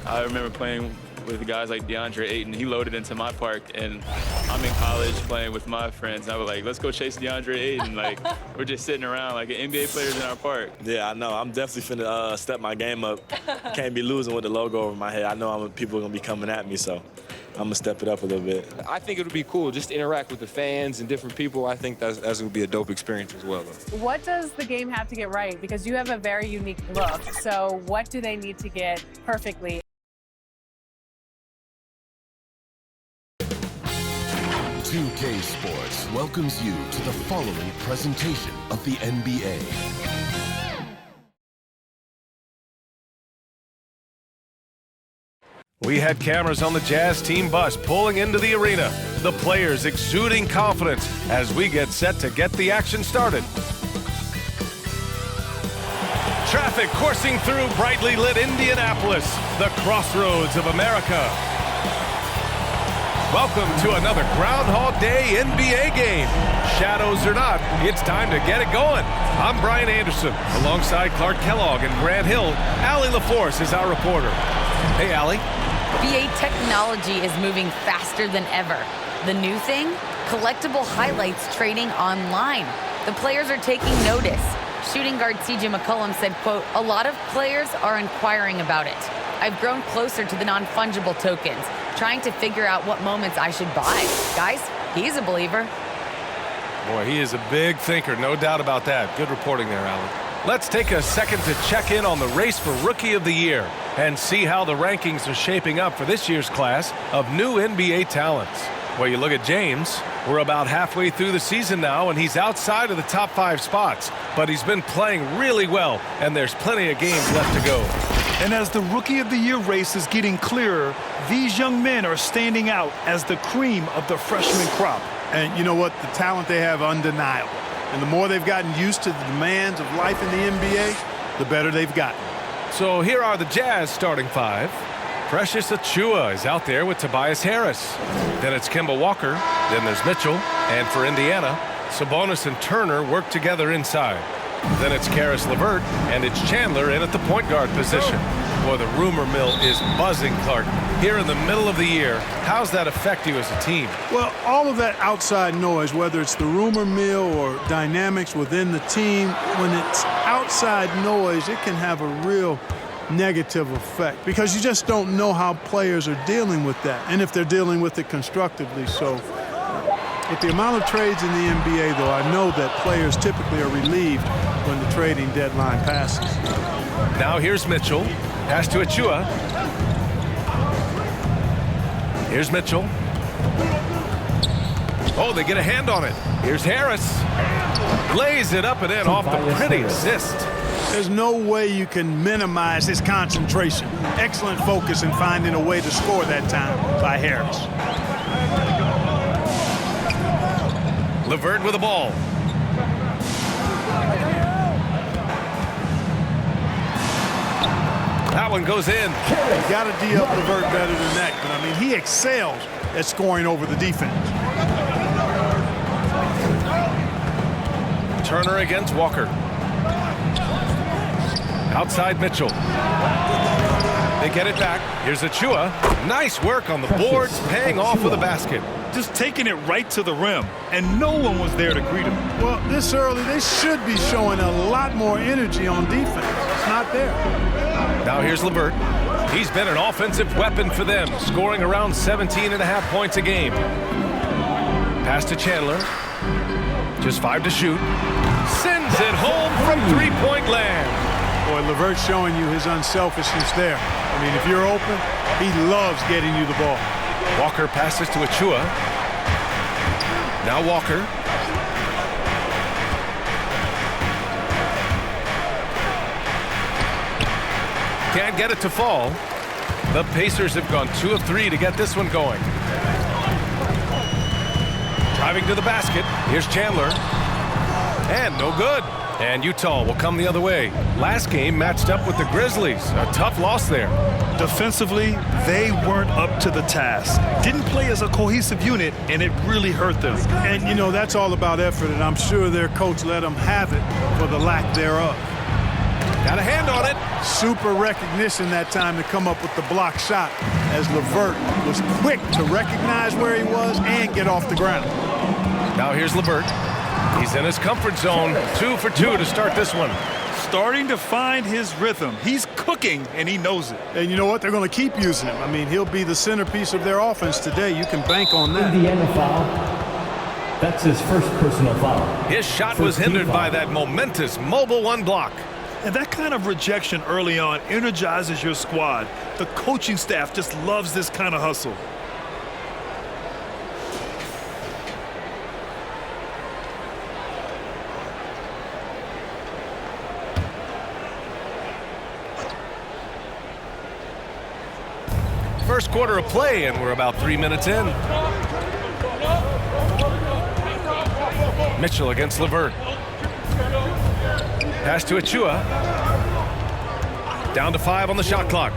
I remember playing with guys like DeAndre Ayton. He loaded into my park, and I'm in college playing with my friends. And I was like, let's go chase DeAndre Ayton. Like, we're just sitting around like NBA players in our park. Yeah, I know. I'm definitely finna step my game up. Can't be losing with the logo over my head. I know people are gonna be coming at me, so I'm gonna step it up a little bit. I think it would be cool just to interact with the fans and different people. I think that's gonna be a dope experience as well, though. What does the game have to get right? Because you have a very unique look. So what do they need to get perfectly? 2K Sports welcomes you to the following presentation of the NBA. We had cameras on the Jazz team bus pulling into the arena. The players exuding confidence as we get set to get the action started. Traffic coursing through brightly lit Indianapolis, the crossroads of America. Welcome to another Groundhog Day NBA game. Shadows or not, it's time to get it going. I'm Brian Anderson, alongside Clark Kellogg and Grant Hill. Allie LaForce is our reporter. Hey, Allie. NBA technology is moving faster than ever. The new thing? Collectible highlights trading online. The players are taking notice. Shooting guard CJ McCollum said, quote, "A lot of players are inquiring about it. I've grown closer to the non-fungible tokens, trying to figure out what moments I should buy." Guys, he's a believer. Boy, he is a big thinker, no doubt about that. Good reporting there, Allie. Let's take a second to check in on the race for Rookie of the Year and see how the rankings are shaping up for this year's class of new NBA talents. Well, you look at James, we're about halfway through the season now, and he's outside of the top 5 spots. But he's been playing really well, and there's plenty of games left to go. And as the Rookie of the Year race is getting clearer, these young men are standing out as the cream of the freshman crop. And you know what? The talent they have, undeniable. And the more they've gotten used to the demands of life in the NBA, the better they've gotten. So here are the Jazz starting 5. Precious Achiuwa is out there with Tobias Harris. Then it's Kemba Walker. Then there's Mitchell. And for Indiana, Sabonis and Turner work together inside. Then it's Caris LeVert, and it's Chandler in at the point guard position. Boy, the rumor mill is buzzing, Clark. Here in the middle of the year, how's that affect you as a team? Well, all of that outside noise, whether it's the rumor mill or dynamics within the team, when it's outside noise, it can have a real negative effect because you just don't know how players are dealing with that and if they're dealing with it constructively. So with the amount of trades in the NBA, though, I know that players typically are relieved when the trading deadline passes. Now here's Mitchell. Pass to Achiuwa. Here's Mitchell. Oh, they get a hand on it. Here's Harris. Lays it up and in off the pretty assist. There's no way you can minimize his concentration. Excellent focus in finding a way to score that time by Harris. LeVert with the ball. That one goes in. You got to D up LeVert better than that, but I mean, he excels at scoring over the defense. Turner against Walker. Outside Mitchell. They get it back. Here's Achiuwa. Nice work on the boards, paying off with a basket. Just taking it right to the rim, and no one was there to greet him. Well, this early, they should be showing a lot more energy on defense. It's not there. Now here's LeVert. He's been an offensive weapon for them, scoring around 17.5 points a game. Pass to Chandler. Just 5 to shoot. Sends it home from three-point land. Boy, LeVert's showing you his unselfishness there. I mean, if you're open, he loves getting you the ball. Walker passes to Achiuwa. Now Walker. Can't get it to fall. The Pacers have gone 2 of 3 to get this one going. Driving to the basket. Here's Chandler. And no good. And Utah will come the other way. Last game matched up with the Grizzlies. A tough loss there. Defensively, they weren't up to the task. Didn't play as a cohesive unit, and it really hurt them. And, you know, that's all about effort, and I'm sure their coach let them have it for the lack thereof. Got a hand on it. Super recognition that time to come up with the block shot, as LeVert was quick to recognize where he was and get off the ground. Now here's LeVert. He's in his comfort zone. 2 for 2 to start this one. Starting to find his rhythm. He's cooking, and he knows it. And you know what? They're going to keep using him. I mean, he'll be the centerpiece of their offense today. You can bank on that. Indiana foul. That's his first personal foul. His shot was hindered by that momentous mobile one block. And that kind of rejection early on energizes your squad. The coaching staff just loves this kind of hustle. First quarter of play, and we're about 3 minutes in. Mitchell against LeVert. Pass to Achua. Down to 5 on the shot clock.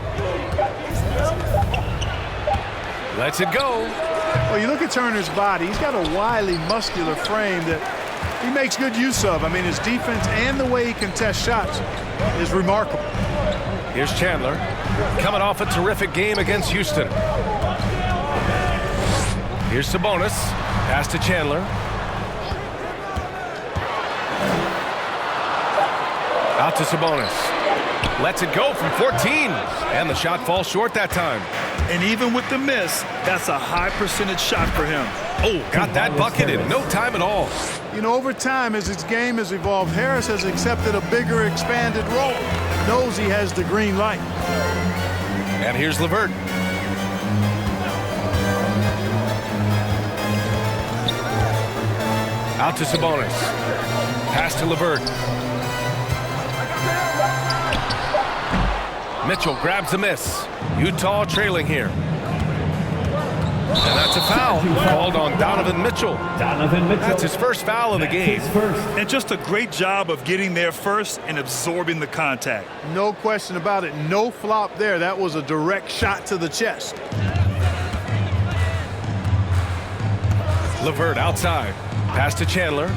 Lets it go. Well, you look at Turner's body. He's got a wily, muscular frame that he makes good use of. I mean, his defense and the way he contests shots is remarkable. Here's Chandler, coming off a terrific game against Houston. Here's Sabonis. Pass to Chandler. Out to Sabonis. Lets it go from 14. And the shot falls short that time. And even with the miss, that's a high percentage shot for him. Oh, got that bucket in no time at all. You know, over time, as his game has evolved, Harris has accepted a bigger, expanded role. Knows he has the green light. And here's LeVert. Out to Sabonis. Pass to LeVert. Mitchell grabs the miss. Utah trailing here. And that's a foul called on Donovan Mitchell. That's his first foul of the game. And just a great job of getting there first and absorbing the contact. No question about it. No flop there. That was a direct shot to the chest. LeVert outside. Pass to Chandler.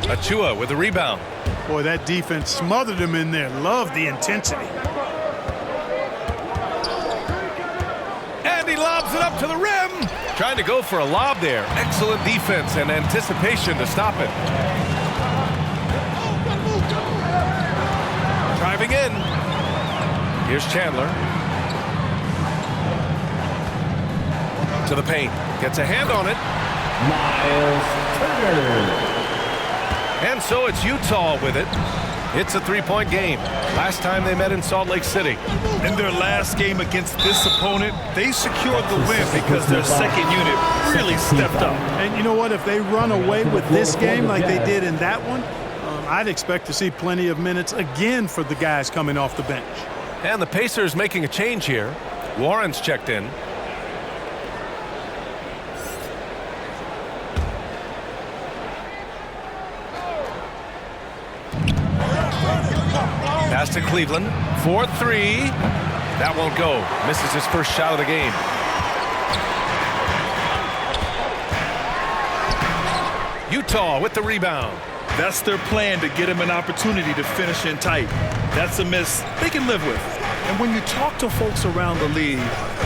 Achua with the rebound. Boy, that defense smothered him in there. Love the intensity. And he lobs it up to the rim. Trying to go for a lob there. Excellent defense and anticipation to stop it. Driving in. Here's Chandler. To the paint. Gets a hand on it. Miles Turner. And so it's Utah with it. It's a three-point game. Last time they met in Salt Lake City. In their last game against this opponent, they secured the win because their second unit really stepped up. And you know what? If they run away with this game like they did in that one, I'd expect to see plenty of minutes again for the guys coming off the bench. And the Pacers making a change here. Warren's checked in. Pass to Cleveland. 4-3. That won't go. Misses his first shot of the game. Utah with the rebound. That's their plan, to get him an opportunity to finish in tight. That's a miss they can live with. And when you talk to folks around the league,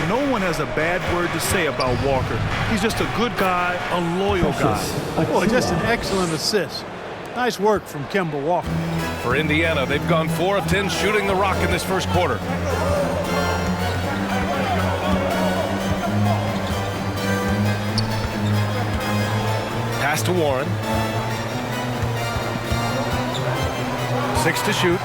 no one has a bad word to say about Walker. He's just a good guy, a loyal guy. Boy, just an excellent assist. Nice work from Kemba Walker. For Indiana, they've gone 4 of 10 shooting the rock in this first quarter. Pass to Warren. 6 to shoot.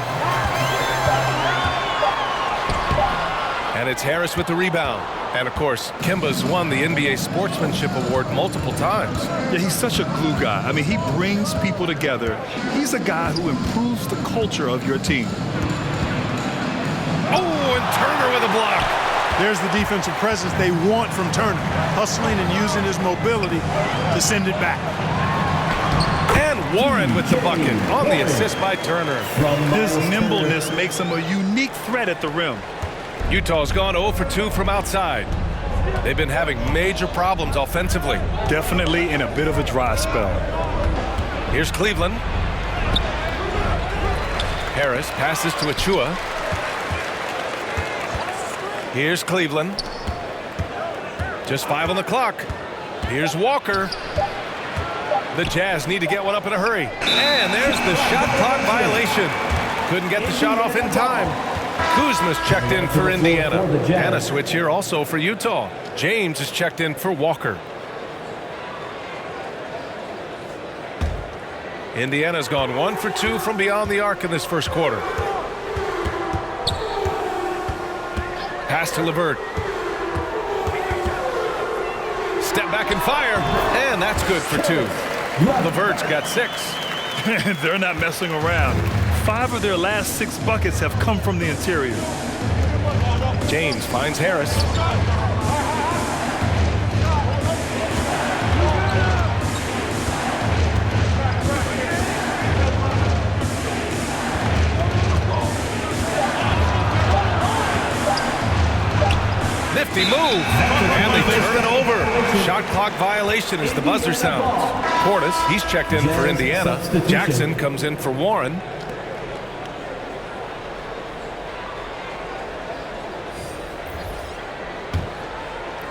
And it's Harris with the rebound. And of course, Kemba's won the NBA Sportsmanship Award multiple times. Yeah, he's such a glue guy. I mean, he brings people together. He's a guy who improves the culture of your team. Oh, and Turner with a block. There's the defensive presence they want from Turner, hustling and using his mobility to send it back. And Warren with the bucket on the assist by Turner. His nimbleness makes him a unique threat at the rim. Utah's gone 0 for 2 from outside. They've been having major problems offensively. Definitely in a bit of a dry spell. Here's Cleveland. Harris passes to Achua. Here's Cleveland. Just 5 on the clock. Here's Walker. The Jazz need to get one up in a hurry. And there's the shot clock violation. Couldn't get the shot off in time. Kuzma's checked in for Indiana. And a switch here also for Utah. James is checked in for Walker. Indiana's gone 1 for 2 from beyond the arc in this first quarter. Pass to LeVert. Step back and fire, and that's good for 2. LeVert's got 6. They're not messing around. 5 of their last 6 buckets have come from the interior. James finds Harris. Nifty move, and they turn it over. Shot clock violation as the buzzer sounds. Portis, he's checked in for Indiana. Jackson comes in for Warren.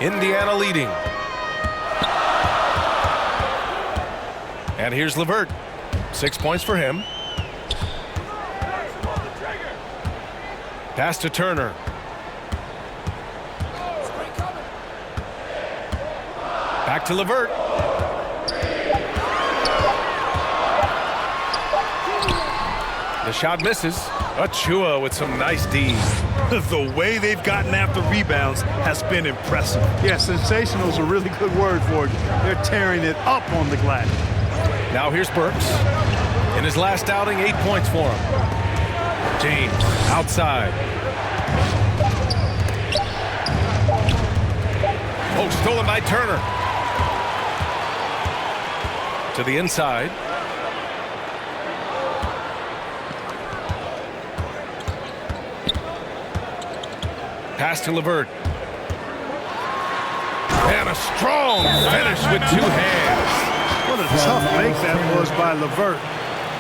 Indiana leading. And here's LeVert. 6 points for him. Pass to Turner. Back to LeVert. The shot misses. Achua with some nice D. The way they've gotten after rebounds has been impressive. Yeah, sensational is a really good word for it. They're tearing it up on the glass. Now here's Burks. In his last outing, 8 points for him. James outside. Oh, stolen by Turner. To the inside. Pass to LeVert. And a strong finish with 2 hands. What a tough make that was by LeVert.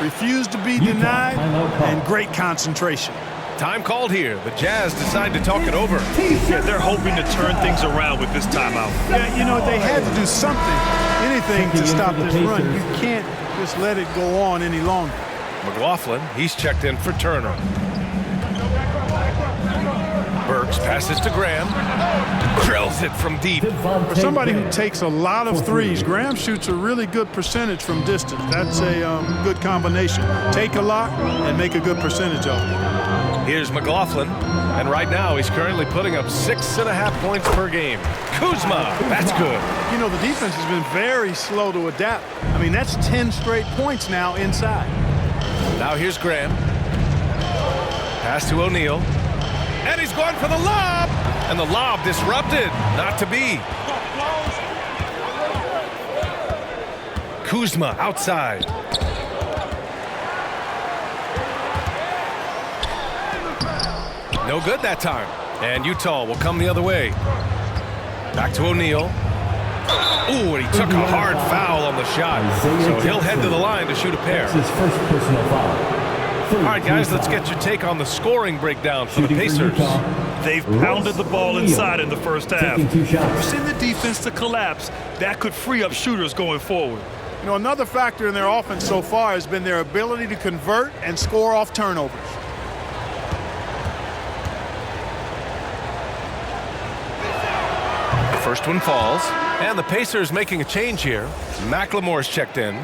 Refused to be denied, and great concentration. Time called here. The Jazz decide to talk it over. Yeah, they're hoping to turn things around with this timeout. Yeah, you know, they had to do something, anything to stop this run. You can't just let it go on any longer. McLaughlin, he's checked in for Turner. Burks passes to Graham. Drills it from deep. For somebody who takes a lot of threes, Graham shoots a really good percentage from distance. That's a good combination. Take a lot and make a good percentage of it. Here's McLaughlin, and right now he's currently putting up 6.5 points per game. Kuzma, that's good. You know, the defense has been very slow to adapt. I mean, that's 10 straight points now inside. Now here's Graham. Pass to O'Neal. And he's going for the lob. And the lob disrupted. Not to be. Kuzma outside. No good that time. And Utah will come the other way. Back to O'Neal. Ooh, and he took a hard foul on the shot. So he'll head to the line to shoot a pair. That's his first personal foul. All right, guys, let's get your take on the scoring breakdown for the Pacers. They've pounded the ball inside in the first half. Taking 2 shots. Forcing the defense to collapse. That could free up shooters going forward. You know, another factor in their offense so far has been their ability to convert and score off turnovers. The first one falls, and the Pacers making a change here. McLemore's checked in.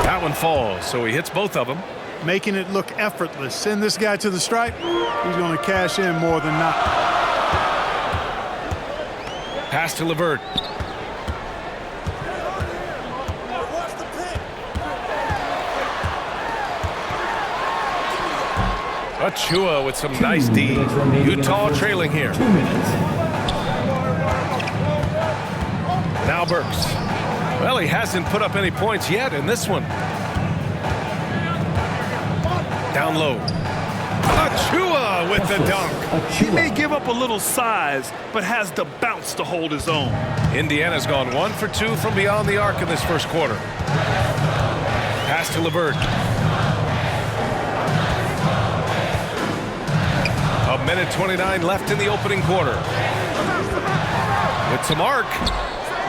That one falls, so he hits both of them. Making it look effortless. Send this guy to the stripe, he's going to cash in more than not. Pass to LeVert. Achua with some nice D. Utah trailing here. 2 minutes. Now Burks. Well, he hasn't put up any points yet in this one. Down low. Achua with the dunk. He may give up a little size, but has the bounce to hold his own. Indiana's gone 1 for 2 from beyond the arc in this first quarter. Pass to LeVert. A minute 29 left in the opening quarter. With some arc.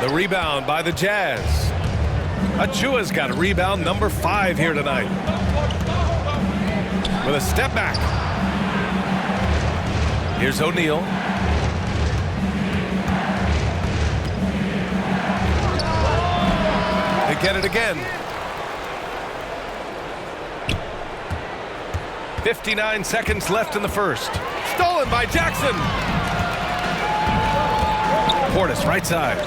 The rebound by the Jazz. Achua's got a rebound number 5 here tonight. With a step back. Here's O'Neal. They get it again. 59 seconds left in the first. Stolen by Jackson. Portis right side.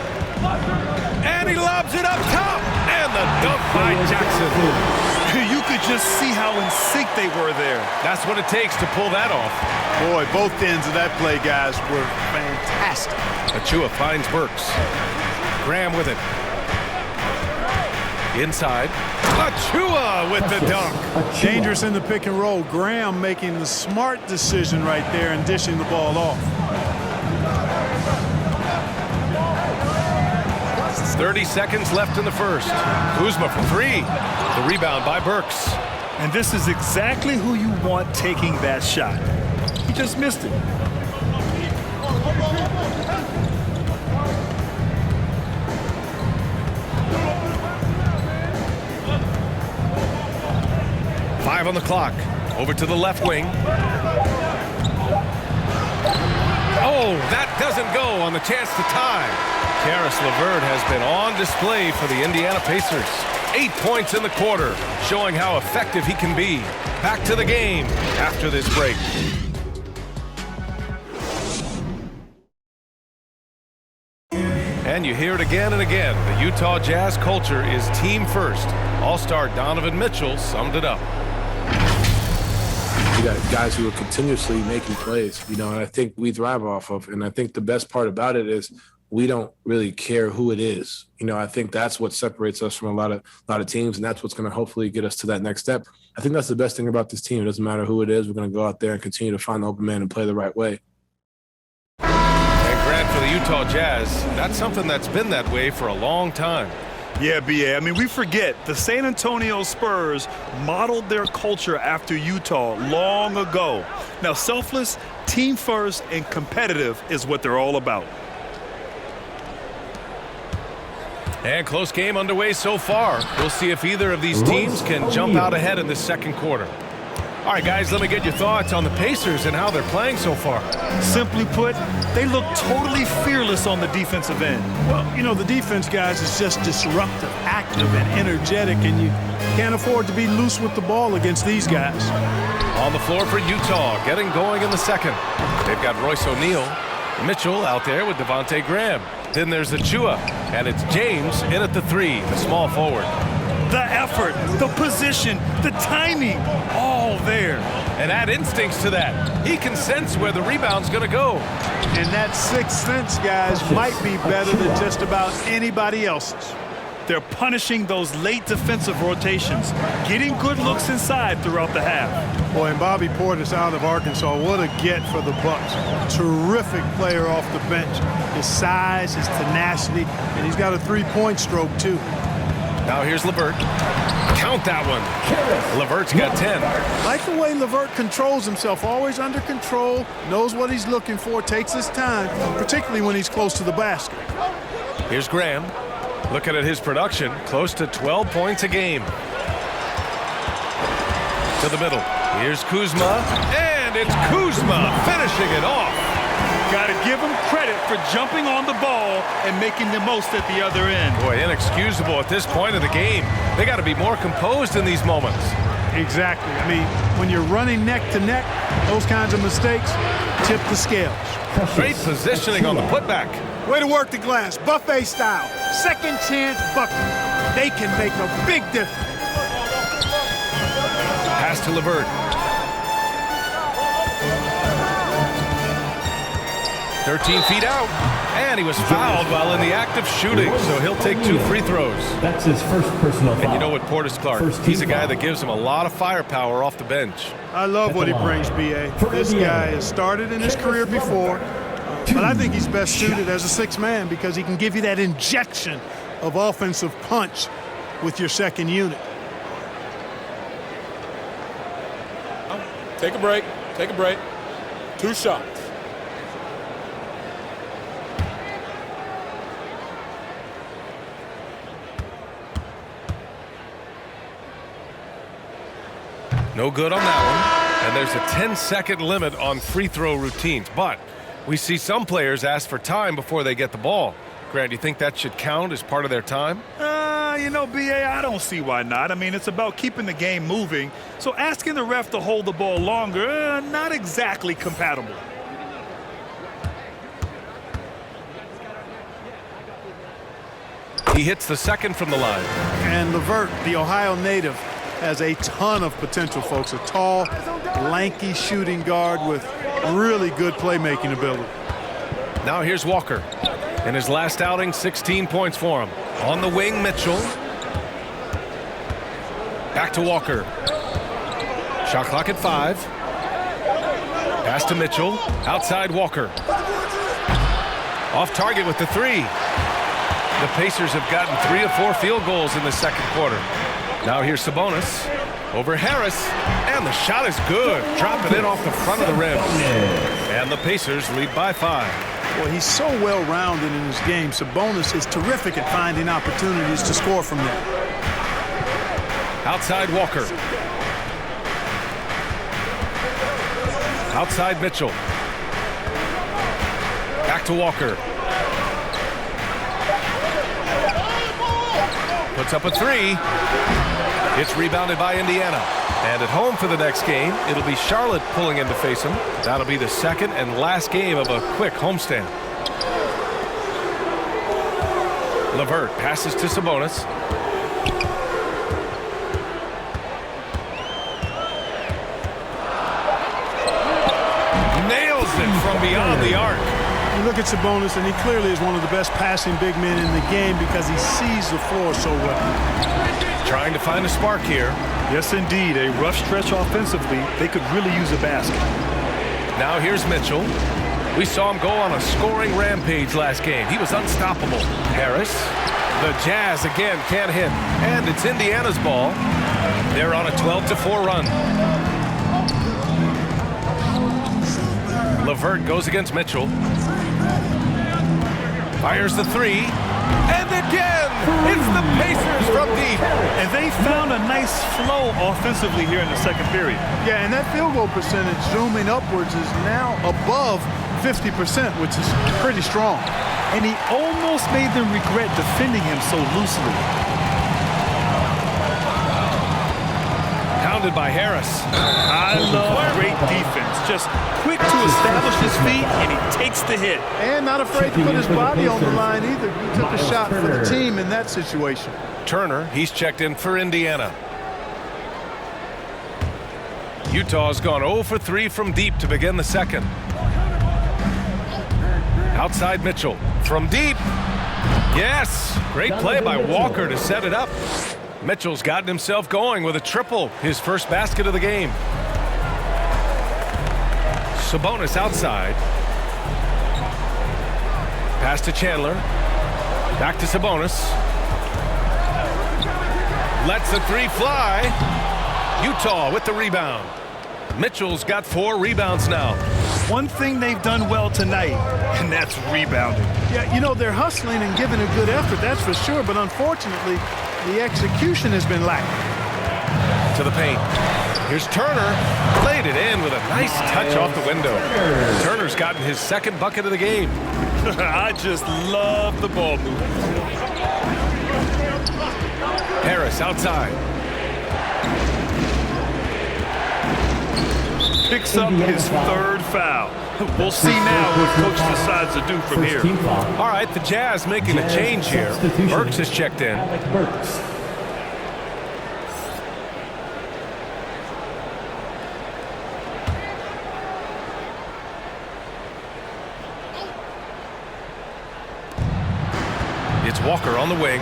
And he lobs it up top. And the dunk by Jackson. You could just see how in sync they were there. That's what it takes to pull that off. Boy, both ends of that play, guys, were fantastic. Achua finds Burks. Graham with it. Inside. Achua with the dunk. Dangerous in the pick and roll. Graham making the smart decision right there and dishing the ball off. 30 seconds left in the first. Kuzma for 3. The rebound by Burks. And this is exactly who you want taking that shot. He just missed it. Five on the clock. Over to the left wing. Oh, that doesn't go on the chance to tie. Caris LeVert has been on display for the Indiana Pacers. 8 points in the quarter, showing how effective he can be. Back to the game after this break. And you hear it again and again. The Utah Jazz culture is team first. All-star Donovan Mitchell summed it up. You got guys who are continuously making plays, and I think we thrive off of. And I think the best part about it is we don't really care who it is. I think that's what separates us from a lot of teams, and that's what's going to hopefully get us to that next step. I think that's the best thing about this team. It doesn't matter who it is. We're going to go out there and continue to find the open man and play the right way. And Grant, for the Utah Jazz, that's something that's been that way for a long time. Yeah, B.A. I mean, we forget the San Antonio Spurs modeled their culture after Utah long ago. Now, selfless, team first, and competitive is what they're all about. And close game underway so far. We'll see if either of these teams can jump out ahead in this second quarter. All right, guys, let me get your thoughts on the Pacers and how they're playing so far. Simply put, they look totally fearless on the defensive end. Well, the defense, guys, is just disruptive, active, and energetic, and you can't afford to be loose with the ball against these guys. On the floor for Utah, getting going in the second. They've got Royce O'Neal, Mitchell out there with Devontae Graham. Then there's Achua, and it's James in at the 3, the small forward. The effort, the position, the timing, all there. And add instincts to that. He can sense where the rebound's going to go. And that sixth sense, guys, might be better than just about anybody else's. They're punishing those late defensive rotations, getting good looks inside throughout the half. Boy, and Bobby Portis out of Arkansas, what a get for the Bucks. Terrific player off the bench. His size, his tenacity, and he's got a three-point stroke, too. Now here's LeVert. Count that one. LeVert's got 10. Like the way LeVert controls himself, always under control, knows what he's looking for, takes his time, particularly when he's close to the basket. Here's Graham. Looking at his production, close to 12 points a game. To the middle. Here's Kuzma, and it's Kuzma finishing it off. Got to give him credit for jumping on the ball and making the most at the other end. Boy, inexcusable at this point of the game. They got to be more composed in these moments. Exactly. I mean, when you're running neck to neck, those kinds of mistakes tip the scales. Great positioning on the putback. Way to work the glass, buffet style. Second chance bucket. They can make a big difference. Pass to LeVert. 13 feet out. And he was fouled while in the act of shooting, so he'll take 2 free throws. That's his first personal foul. And you know what, Portis Clark, he's a guy that gives him a lot of firepower off the bench. I love what he brings, B.A. This guy has started in his career before, but I think he's best suited as a sixth man because he can give you that injection of offensive punch with your second unit. Take a break. Take a break. 2 shots. No good on that one. And there's a 10-second limit on free throw routines. But we see some players ask for time before they get the ball. Grant, do you think that should count as part of their time? You know, B.A., I don't see why not. I mean, it's about keeping the game moving. So asking the ref to hold the ball longer, not exactly compatible. He hits the second from the line. And LeVert, the Ohio native, has a ton of potential, folks. A tall, lanky shooting guard with really good playmaking ability. Now here's Walker. In his last outing, 16 points for him. On the wing, Mitchell. Back to Walker. Shot clock at 5. Pass to Mitchell. Outside Walker. Off target with the 3. The Pacers have gotten 3 of 4 field goals in the second quarter. Now here's Sabonis. Over Harris. And the shot is good. Dropping it off the front of the rim. And the Pacers lead by 5. Well, he's so well-rounded in his game. Sabonis is terrific at finding opportunities to score from there. Outside Walker. Outside Mitchell. Back to Walker. Puts up a 3. It's rebounded by Indiana. And at home for the next game, it'll be Charlotte pulling in to face them. That'll be the second and last game of a quick homestand. LeVert passes to Sabonis. Nails it from beyond the arc. You look at Sabonis, and he clearly is one of the best passing big men in the game because he sees the floor so well. Trying to find a spark here. Yes, indeed. A rough stretch offensively. They could really use a basket. Now here's Mitchell. We saw him go on a scoring rampage last game. He was unstoppable. Harris. The Jazz again can't hit. And it's Indiana's ball. They're on a 12-4 run. LeVert goes against Mitchell. Fires the 3. And again, it's the Pacers from deep. And they found a nice flow offensively here in the second period. Yeah, and that field goal percentage zooming upwards is now above 50%, which is pretty strong. And he almost made them regret defending him so loosely. Pounded by Harris. I love great defense. Just quick to establish his feet, and he takes the hit. And not afraid to put his body on the line either. He took a shot for the team in that situation. Turner, he's checked in for Indiana. Utah's gone 0 for 3 from deep to begin the second. Outside Mitchell. From deep. Yes! Great play by Walker to set it up. Mitchell's gotten himself going with a triple, his first basket of the game. Sabonis outside. Pass to Chandler. Back to Sabonis. Lets the 3 fly. Utah with the rebound. Mitchell's got 4 rebounds now. One thing they've done well tonight, and that's rebounding. Yeah, you know, they're hustling and giving a good effort, that's for sure, but unfortunately, the execution has been lacking. To the paint. Here's Turner. Laid it in with a nice touch off the window. Turner's gotten his second bucket of the game. I just love the ball movement. Harris outside. Picks up his third foul. We'll see now what coach decides to do from here. All right, the Jazz making a change here. Burks has checked in. Walker on the wing.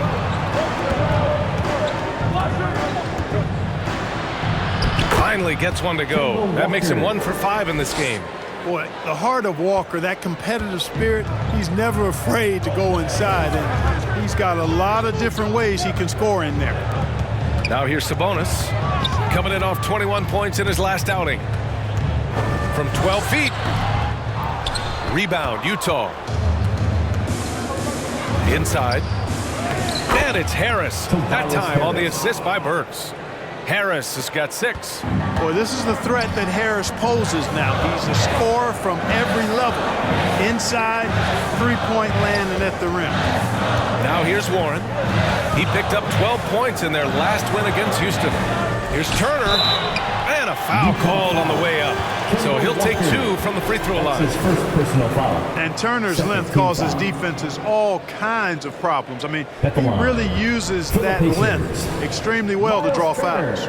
Finally gets one to go. That makes him 1 for 5 in this game. Boy, the heart of Walker, that competitive spirit, he's never afraid to go inside, and he's got a lot of different ways he can score in there. Now here's Sabonis, coming in off 21 points in his last outing. From 12 feet. Rebound, Utah. Inside. And it's Harris. That time on the assist by Burks. Harris has got 6. Boy, this is the threat that Harris poses now. He's a scorer from every level. Inside, three-point land, and at the rim. Now here's Warren. He picked up 12 points in their last win against Houston. Here's Turner. And a foul called on the way up. So he'll take 2 from the free throw line. His first personal foul. And Turner's length causes defenses all kinds of problems. I mean, he really uses that length extremely well to draw fouls.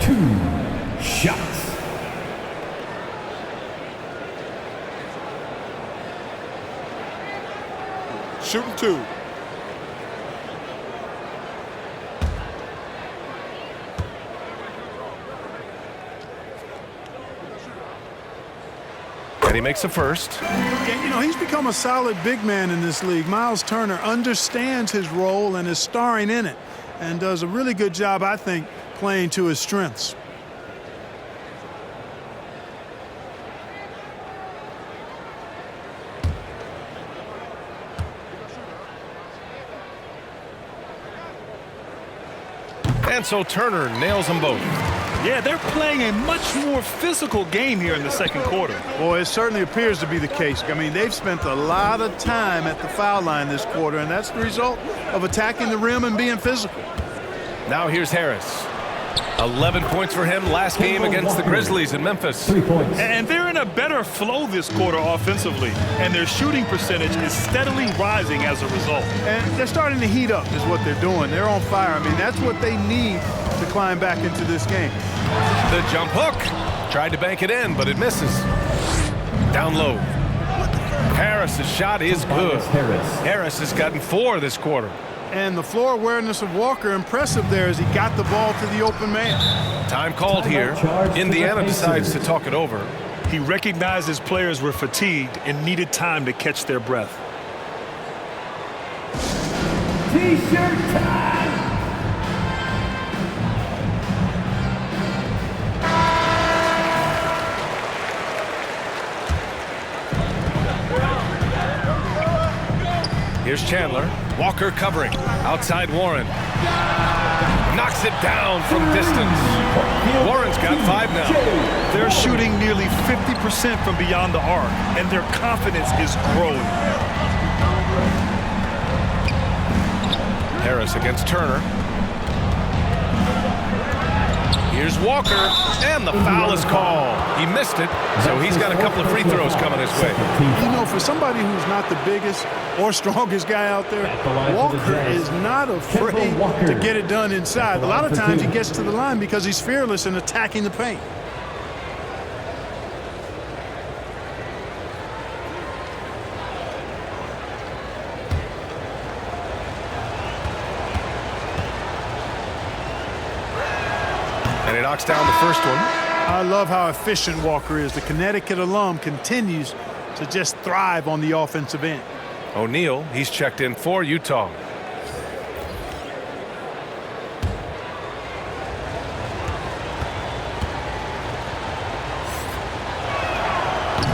2 shots. Shooting 2. And he makes a first. Yeah, you know, he's become a solid big man in this league. Miles Turner understands his role and is starring in it and does a really good job, I think, playing to his strengths. And so Turner nails them both. Yeah, they're playing a much more physical game here in the second quarter. Boy, it certainly appears to be the case. I mean, they've spent a lot of time at the foul line this quarter, and that's the result of attacking the rim and being physical. Now here's Harris. 11 points for him last game against the Grizzlies in Memphis. 3 points. And they're in a better flow this quarter offensively, and their shooting percentage is steadily rising as a result. And they're starting to heat up is what they're doing. They're on fire. I mean, that's what they need to climb back into this game. The jump hook. Tried to bank it in, but it misses. Down low. Harris's shot is good. Harris has gotten 4 this quarter. And the floor awareness of Walker impressive there as he got the ball to the open man. Time called here. Indiana decides to talk it over. He recognized his players were fatigued and needed time to catch their breath. T-shirt time. Here's Chandler. Walker covering. Outside Warren. Knocks it down from distance. Warren's got 5 now. They're shooting nearly 50% from beyond the arc, and their confidence is growing. Harris against Turner. Here's Walker, and the foul is called. He missed it, so he's got a couple of free throws coming his way. You know, for somebody who's not the biggest or strongest guy out there, Walker is not afraid to get it done inside. A lot of times he gets to the line because he's fearless in attacking the paint. And he knocks down the first one. I love how efficient Walker is. The Connecticut alum continues to just thrive on the offensive end. O'Neal, he's checked in for Utah.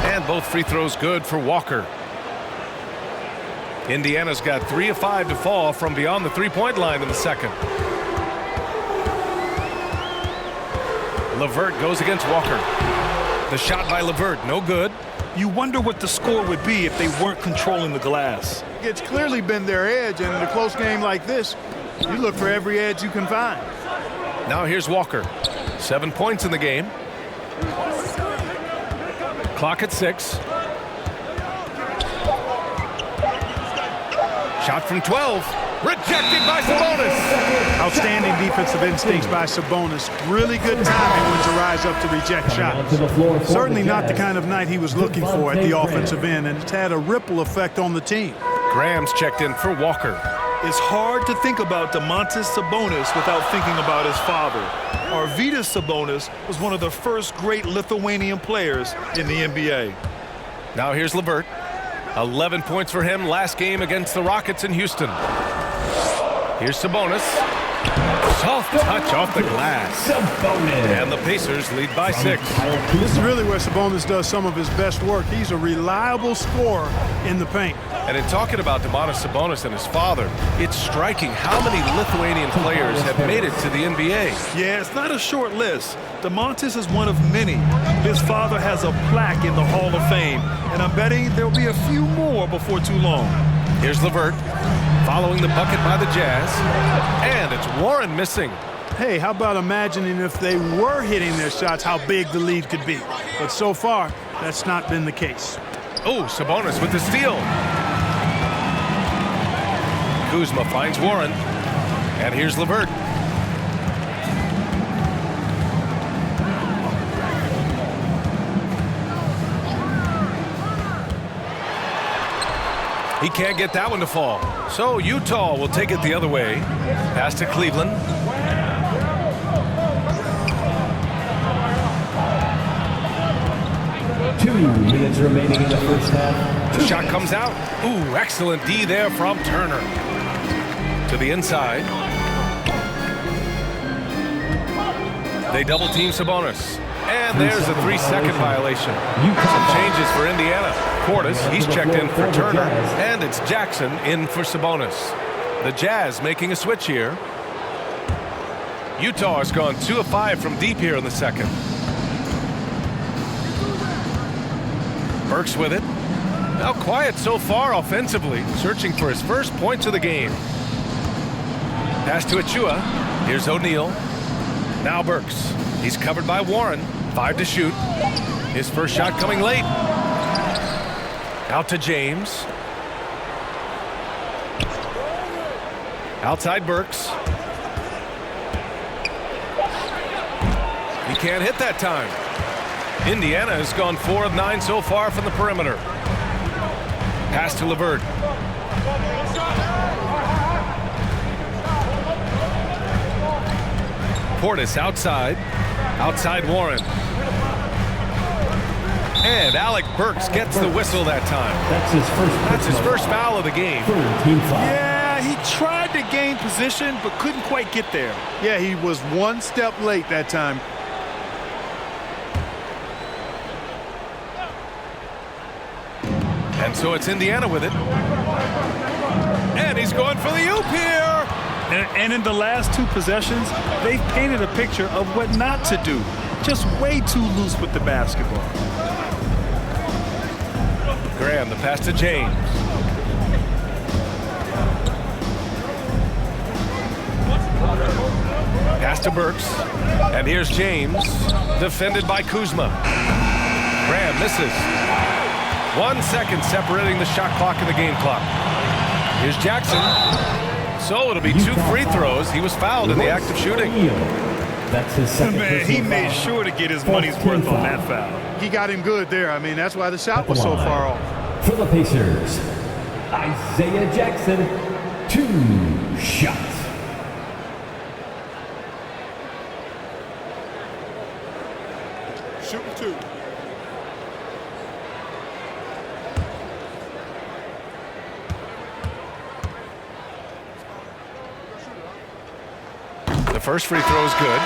And both free throws good for Walker. Indiana's got 3 of 5 to fall from beyond the three-point line in the second. LeVert goes against Walker. The shot by LeVert, no good. You wonder what the score would be if they weren't controlling the glass. It's clearly been their edge, and in a close game like this, you look for every edge you can find. Now here's Walker. 7 points in the game. Clock at 6. Shot from 12. Rejected by Sabonis. Outstanding defensive instincts by Sabonis. Really good timing when to rise up to reject shots. Certainly not the kind of night he was looking for at the offensive end, and it's had a ripple effect on the team. Graham's checked in for Walker. It's hard to think about Domantas Sabonis without thinking about his father. Arvydas Sabonis was one of the first great Lithuanian players in the NBA. Now here's LeVert. 11 points for him last game against the Rockets in Houston. Here's Sabonis. Soft touch off the glass. And the Pacers lead by 6. This is really where Sabonis does some of his best work. He's a reliable scorer in the paint. And in talking about Domantas Sabonis and his father, it's striking how many Lithuanian players have made it to the NBA. Yeah, it's not a short list. Domantas is one of many. His father has a plaque in the Hall of Fame, and I'm betting there'll be a few more before too long. Here's LeVert following the bucket by the Jazz, and it's Warren missing. Hey, how about imagining if they were hitting their shots, how big the lead could be? But so far, that's not been the case. Oh, Sabonis with the steal. Kuzma finds Warren, and here's LeVert. He can't get that one to fall. So Utah will take it the other way. Pass to Cleveland. Two minutes remaining in the first half. The shot comes out. Ooh, excellent D there from Turner. To the inside. They double team Sabonis. And there's a 3-second violation. Some changes for Indiana. Portis, he's checked in for Turner. And it's Jackson in for Sabonis. The Jazz making a switch here. Utah has gone 2 of 5 from deep here in the second. Burks with it. Now quiet so far offensively, searching for his first points of the game. Pass to Achua. Here's O'Neal. Now Burks. He's covered by Warren. 5 to shoot. His first shot coming late. Out to James. Outside Burks. He can't hit that time. Indiana has gone 4 of 9 so far from the perimeter. Pass to LeVert. Portis outside. Outside Warren. And Alec Burks gets the whistle that time. That's his first foul of the game. Yeah, he tried to gain position, but couldn't quite get there. Yeah, he was one step late that time. And so it's Indiana with it. And he's going for the oop here. And in the last 2 possessions, they've painted a picture of what not to do. Just way too loose with the basketball. Graham, the pass to James. Pass to Burks. And here's James, defended by Kuzma. Graham misses. 1 second separating the shot clock and the game clock. Here's Jackson. So it'll be 2 free throws. He was fouled in the act of shooting. That's his second. Man, he made sure to get his money's worth on that foul. He got him good there. I mean, that's why the shot was so far off. For the Pacers, Isaiah Jackson, 2 shots. Shooting 2. The first free throw is good.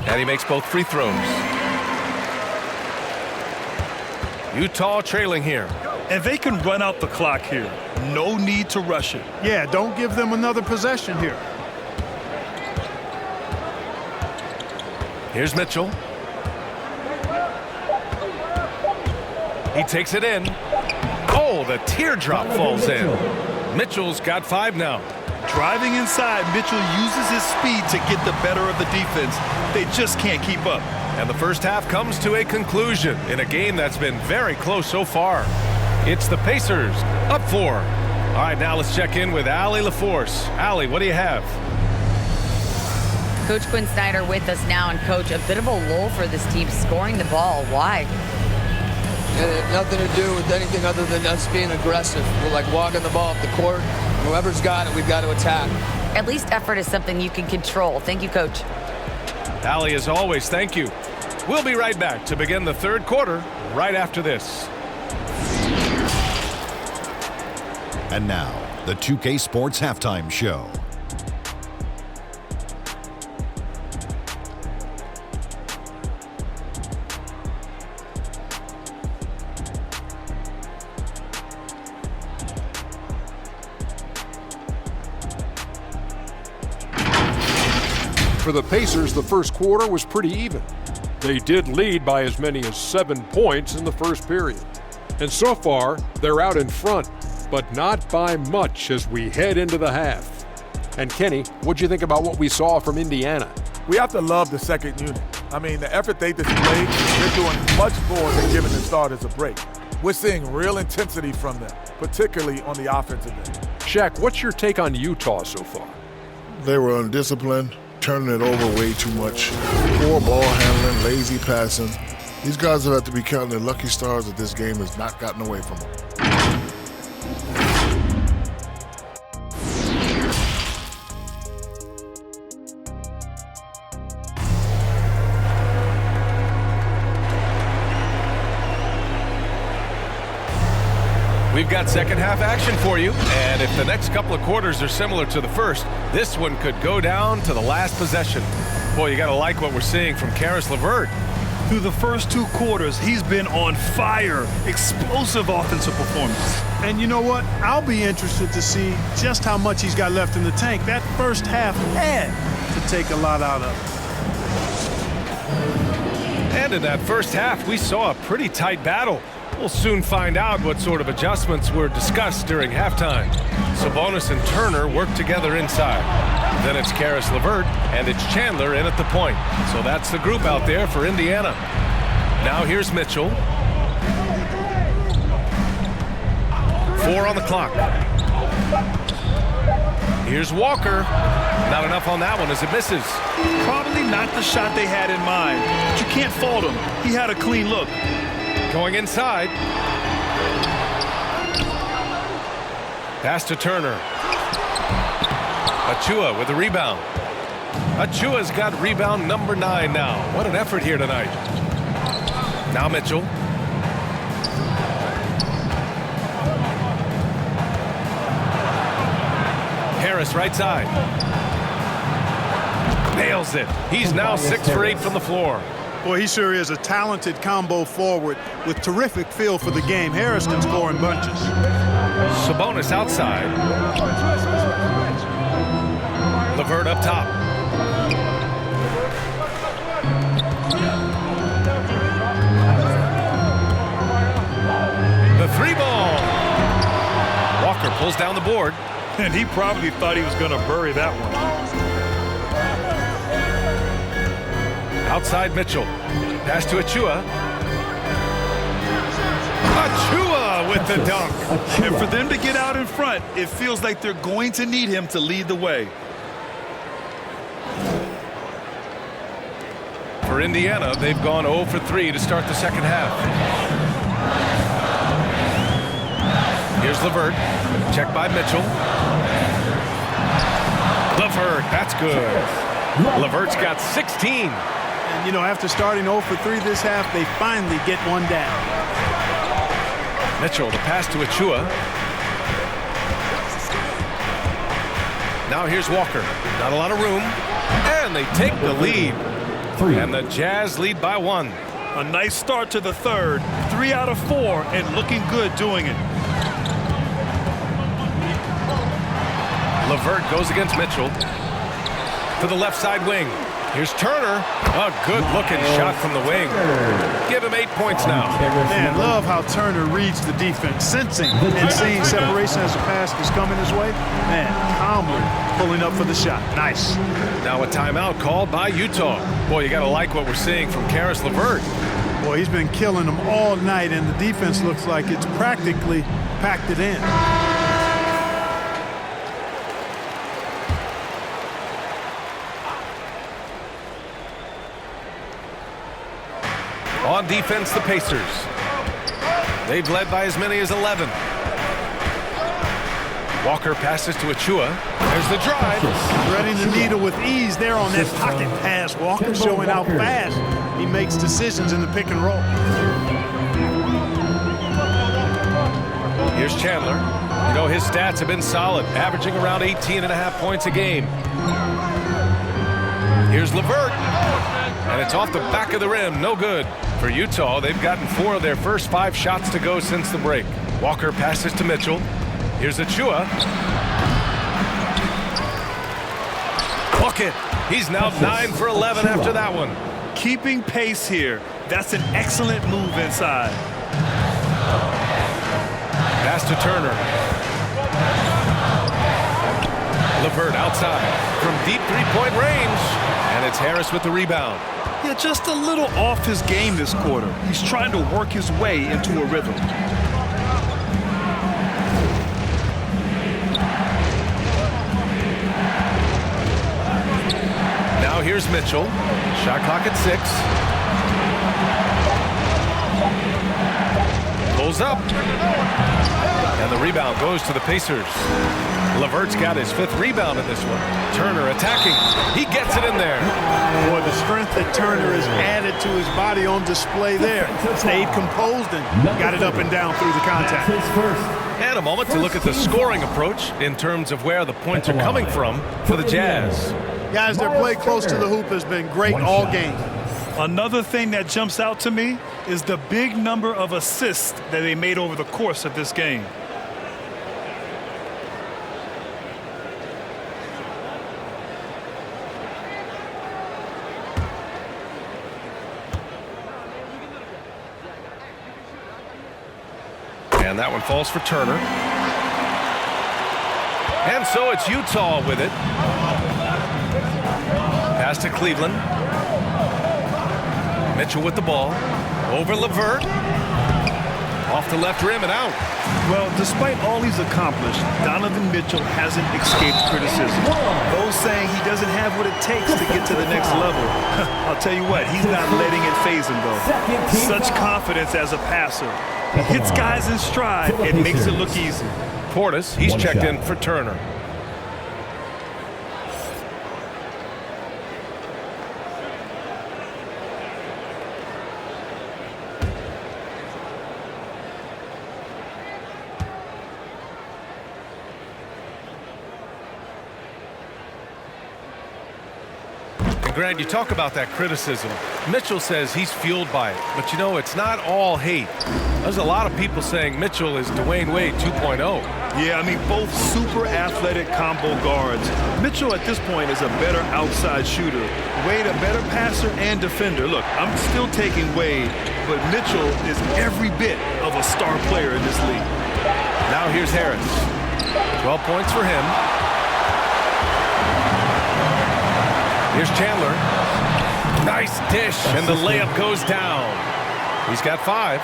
And he makes both free throws. Utah trailing here. And they can run out the clock here. No need to rush it. Yeah, don't give them another possession here. Here's Mitchell. He takes it in. Oh, the teardrop falls in. Mitchell's got 5 now. Driving inside, Mitchell uses his speed to get the better of the defense. They just can't keep up. And the first half comes to a conclusion in a game that's been very close so far. It's the Pacers up 4. All right, now let's check in with Allie LaForce. Allie, what do you have? Coach Quinn Snyder with us now, and Coach, a bit of a lull for this team scoring the ball. Why? It had nothing to do with anything other than us being aggressive. We're like walking the ball up the court. Whoever's got it, we've got to attack. At least effort is something you can control. Thank you, Coach. Allie, as always, thank you. We'll be right back to begin the third quarter right after this. And now, the 2K Sports Halftime Show. For the Pacers, the first quarter was pretty even. They did lead by as many as 7 points in the first period. And so far, they're out in front, but not by much as we head into the half. And Kenny, what'd you think about what we saw from Indiana? We have to love the second unit. I mean, the effort they displayed, they're doing much more than giving the starters a break. We're seeing real intensity from them, particularly on the offensive end. Shaq, what's your take on Utah so far? They were undisciplined, turning it over way too much. Poor ball handling, lazy passing. These guys will have to be counting their lucky stars that this game has not gotten away from them. We've got second half action for you, and if the next couple of quarters are similar to the first, this one could go down to the last possession. Boy, you gotta like what we're seeing from Caris LeVert. Through the first 2 quarters, he's been on fire. Explosive offensive performance. And you know what? I'll be interested to see just how much he's got left in the tank. That first half had to take a lot out of it. And in that first half, we saw a pretty tight battle. We'll soon find out what sort of adjustments were discussed during halftime. Sabonis and Turner work together inside. Then it's Caris LeVert, and it's Chandler in at the point. So that's the group out there for Indiana. Now here's Mitchell. 4 on the clock. Here's Walker. Not enough on that one as it misses. Probably not the shot they had in mind, but you can't fault him. He had a clean look. Going inside. Pass to Turner. Achua with the rebound. Achua's got rebound number 9 now. What an effort here tonight. Now Mitchell. Harris right side. Nails it. He's now 6 for 8 from the floor. Boy, he sure is a talented combo forward with terrific feel for the game. Harris can score in bunches. Sabonis outside. LeVert up top. The 3-ball. Walker pulls down the board. And he probably thought he was going to bury that one. Outside Mitchell. Pass to Achua. Achua with the dunk. And for them to get out in front, it feels like they're going to need him to lead the way. For Indiana, they've gone 0 for 3 to start the second half. Here's LeVert. Check by Mitchell. LeVert, that's good. LeVert's got 16. And, you know, after starting 0 for 3 this half, they finally get one down. Mitchell, the pass to Achua. Now here's Walker. Not a lot of room. And they take the lead. And the Jazz lead by 1. A nice start to the third. 3 out of 4 and looking good doing it. LeVert goes against Mitchell. To the left side wing. Here's Turner. A good-looking shot from the wing. Give him 8 points now. Man, love how Turner reads the defense, sensing and seeing separation as the pass is coming his way. Man, calmly pulling up for the shot. Nice. Now a timeout called by Utah. Boy, you got to like what we're seeing from Caris LeVert. Boy, he's been killing them all night, and the defense looks like it's practically packed it in. On defense, the Pacers. They've led by as many as 11. Walker passes to Achua. There's the drive. Threading the needle with ease there on that pocket pass. Walker showing how fast he makes decisions in the pick and roll. Here's Chandler. You know, his stats have been solid, averaging around 18.5 points a game. Here's LeVert. And it's off the back of the rim. No good. For Utah, they've gotten 4 of their first 5 shots to go since the break. Walker passes to Mitchell. Here's Achua. Bucket. He's now 9 for 11 after that one. Keeping pace here. That's an excellent move inside. Pass to Turner. LeVert outside from deep three-point range. And it's Harris with the rebound. Yeah, just a little off his game this quarter. He's trying to work his way into a rhythm. Now here's Mitchell. Shot clock at 6. Pulls up. And the rebound goes to the Pacers. LeVert's got his 5th rebound in this one. Turner attacking. He gets it in there. Boy, the strength that Turner has added to his body on display there. Stayed composed and got it up and down through the contact. And a moment to look at the scoring approach in terms of where the points are coming from for the Jazz. Guys, their play close to the hoop has been great all game. Another thing that jumps out to me is the big number of assists that they made over the course of this game. And that one falls for Turner. And so it's Utah with it. Pass to Cleveland. Mitchell with the ball. Over LeVert. Off the left rim and out. Well, despite all he's accomplished, Donovan Mitchell hasn't escaped criticism. Those saying he doesn't have what it takes to get to the next level. I'll tell you what, he's not letting it faze him, though. Such confidence as a passer. He hits guys in stride and makes it look easy. Portis, he's checked in for Turner. Grant, you talk about that criticism. Mitchell says he's fueled by it, but you know, it's not all hate. There's a lot of people saying Mitchell is Dwayne Wade 2.0. Yeah, I mean, both super athletic combo guards. Mitchell at this point is a better outside shooter. Wade a better passer and defender. Look, I'm still taking Wade, but Mitchell is every bit of a star player in this league. Now here's Harris. 12 points for him. Here's Chandler. Nice dish, and the layup goes down. He's got 5.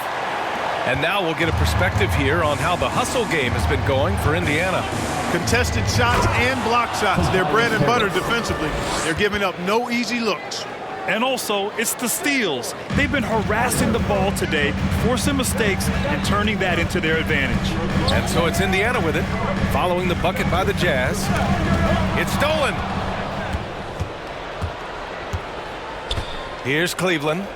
And now we'll get a perspective here on how the hustle game has been going for Indiana. Contested shots and block shots. They're bread and butter defensively. They're giving up no easy looks. And also, it's the steals. They've been harassing the ball today, forcing mistakes, and turning that into their advantage. And so it's Indiana with it, following the bucket by the Jazz. It's stolen. Here's Cleveland.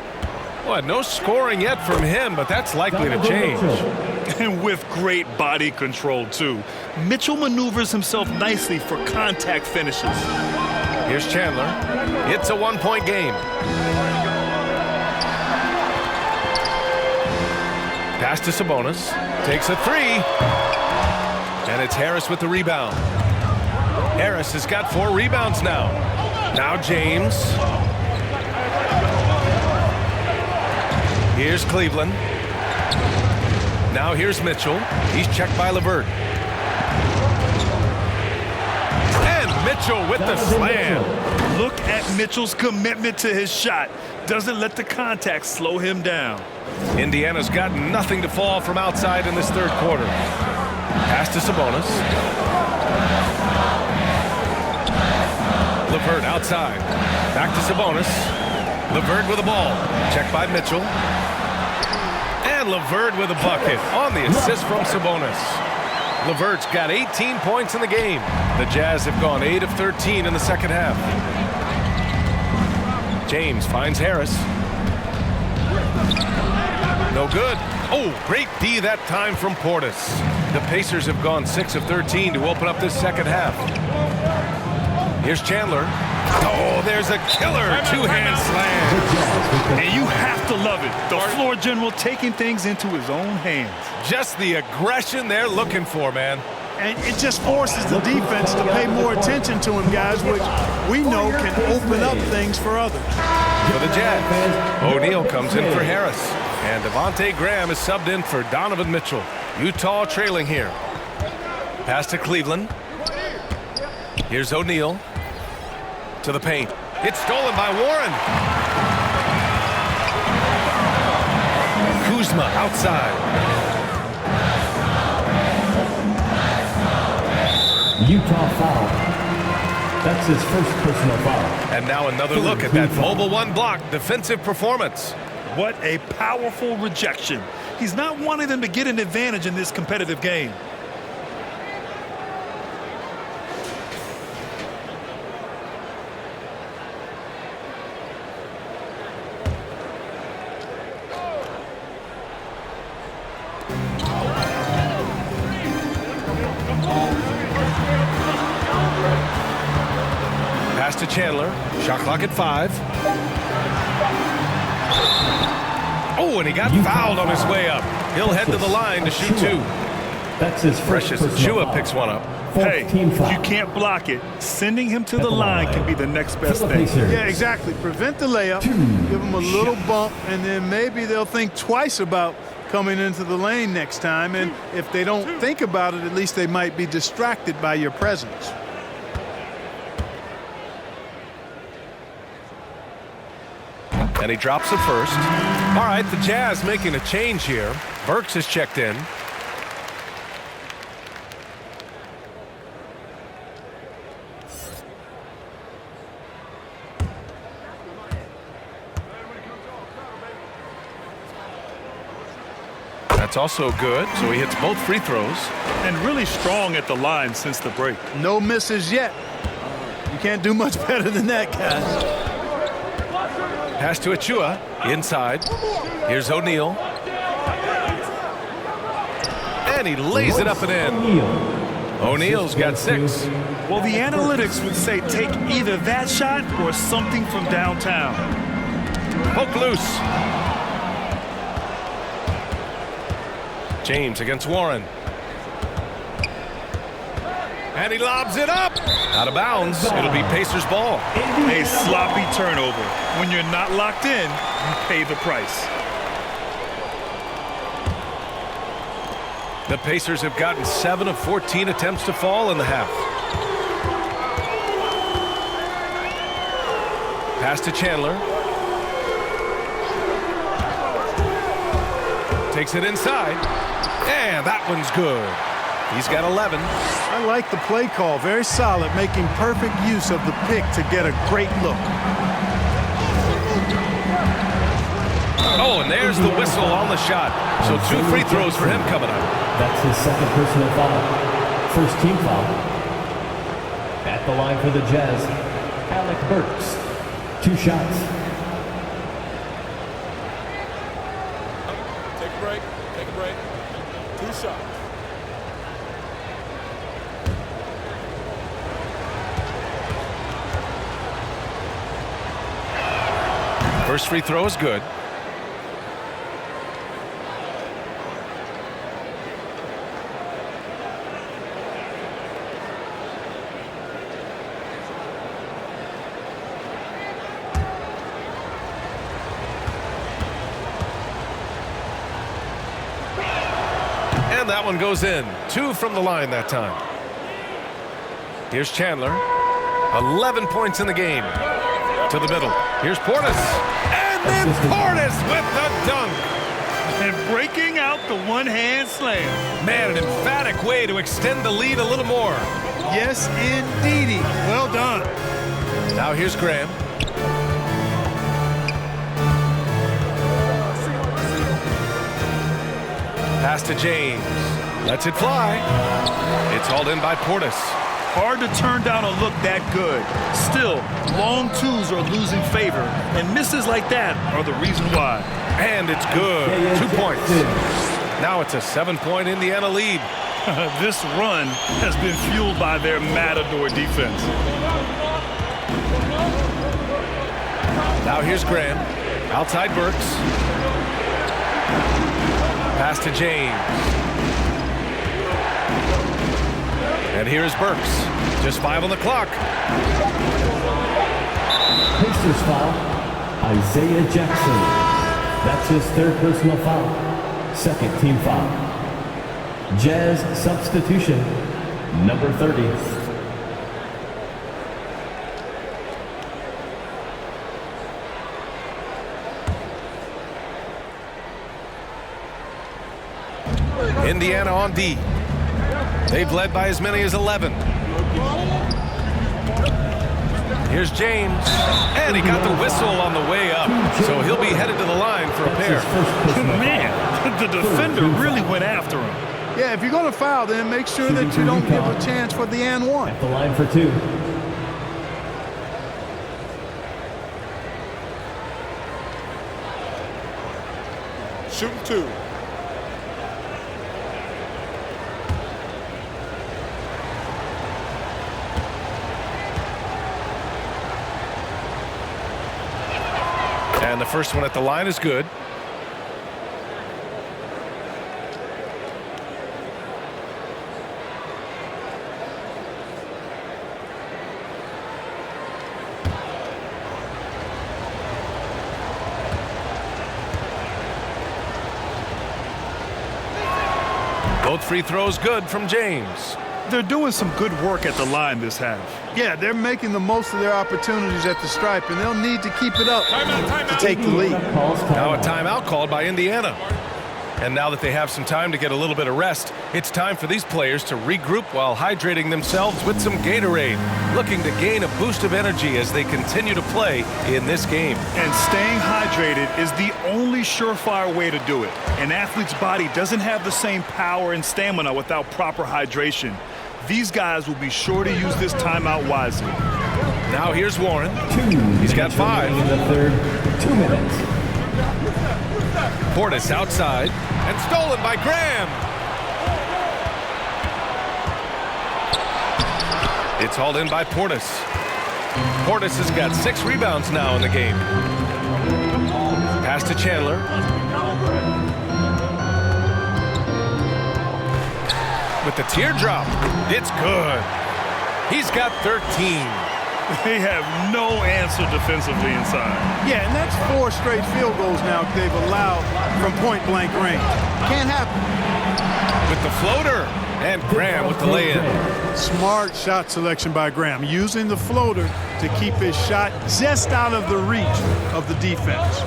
Well, no scoring yet from him, but that's likely to change. And with great body control, too. Mitchell maneuvers himself nicely for contact finishes. Here's Chandler. It's a 1-point game. Pass to Sabonis. Takes a 3. And it's Harris with the rebound. Harris has got 4 rebounds now. Now James. Here's Cleveland. Now here's Mitchell. He's checked by LeVert. And Mitchell with the slam. Look at Mitchell's commitment to his shot. Doesn't let the contact slow him down. Indiana's got nothing to fall from outside in this third quarter. Pass to Sabonis. LeVert outside. Back to Sabonis. LeVert with the ball. Checked by Mitchell. And LeVert with a bucket on the assist from Sabonis. LeVert's got 18 points in the game. The Jazz have gone 8 of 13 in the second half. James finds Harris. No good. Oh, great D that time from Portis. The Pacers have gone 6 of 13 to open up this second half. Here's Chandler. Oh, there's a killer two-hand slam. And you have to love it. The floor general taking things into his own hands. Just the aggression they're looking for, man. And it just forces the defense to pay more attention to him, guys, which we know can open up things for others. For the Jazz, O'Neal comes in for Harris. And Devontae Graham is subbed in for Donovan Mitchell. Utah trailing here. Pass to Cleveland. Here's O'Neal. To the paint. It's stolen by Warren. Kuzma outside. Utah foul. That's his first personal foul. And now another look at that mobile one block defensive performance. What a powerful rejection. He's not wanting them to get an advantage in this competitive game. Pass to Chandler. Shot clock at 5. Oh, and he got fouled on his way up. He'll head to the line to shoot 2. That's his first Precious personal Achua foul. picks one up. Hey, if you can't block it, sending him to the line can be the next best thing. Yeah, exactly. Prevent the layup, give them a little bump, and then maybe they'll think twice about coming into the lane next time. And if they don't think about it, at least they might be distracted by your presence. And he drops it first. All right, the Jazz making a change here. Burks is checked in. That's also good, so he hits both free throws. And really strong at the line since the break. No misses yet. You can't do much better than that, guys. Pass to Achua, inside. Here's O'Neal. And he lays it up and in. O'Neal's got 6. Well, the analytics would say take either that shot or something from downtown. Poke loose. James against Warren. And he lobs it up. Out of bounds. It'll be Pacers ball. A sloppy turnover. When you're not locked in, you pay the price. The Pacers have gotten 7 of 14 attempts to fall in the half. Pass to Chandler. Takes it inside. And that one's good. He's got 11. I like the play call. Very solid, making perfect use of the pick to get a great look. Oh, and there's the whistle on the shot. So 2 free throws for him coming up. That's his second personal foul. First team foul. At the line for the Jazz, Alec Burks. 2 shots. Take a break. Take a break. 2 shots. First free throw is good. And that one goes in. 2 from the line that time. Here's Chandler. 11 points in the game. To the middle. Here's Portis. And And then Portis with the dunk. And breaking out the one-hand slam. Man, an emphatic way to extend the lead a little more. Yes, indeedy. Well done. Now here's Graham. Pass to James. Lets it fly. It's hauled in by Portis. Hard to turn down a look that good. Still, long twos are losing favor, and misses like that are the reason why. And it's good. 2 points. Now it's a 7-point Indiana lead. This run has been fueled by their Matador defense. Now here's Graham. Outside Burks. Pass to James. And here's Burks. Just 5 on the clock. Pacers foul, Isaiah Jackson. That's his 3rd personal foul. 2nd team foul. Jazz substitution, number 30. Indiana on D. They've led by as many as 11. Here's James. And he got the whistle on the way up. So he'll be headed to the line for a pair. Man, the defender really went after him. Yeah, if you're going to foul, then make sure that you don't give a chance for the and one. At the line for 2. Shooting 2. And the first one at the line is good. Both free throws good from James. They're doing some good work at the line this half. Yeah, they're making the most of their opportunities at the stripe, and they'll need to keep it up to take the lead. Now a timeout called by Indiana. And now that they have some time to get a little bit of rest, it's time for these players to regroup while hydrating themselves with some Gatorade, looking to gain a boost of energy as they continue to play in this game. And staying hydrated is the only surefire way to do it. An athlete's body doesn't have the same power and stamina without proper hydration. These guys will be sure to use this timeout wisely. Now here's Warren. He's got 5. In the 3rd, 2 minutes. Portis outside and stolen by Graham. It's hauled in by Portis. Portis has got 6 rebounds now in the game. Pass to Chandler. With the teardrop, it's good. He's got 13. They have no answer defensively inside. Yeah, and that's 4 straight field goals now they've allowed from point-blank range. Can't happen. With the floater, and Graham with the lay-in. Smart shot selection by Graham, using the floater to keep his shot just out of the reach of the defense.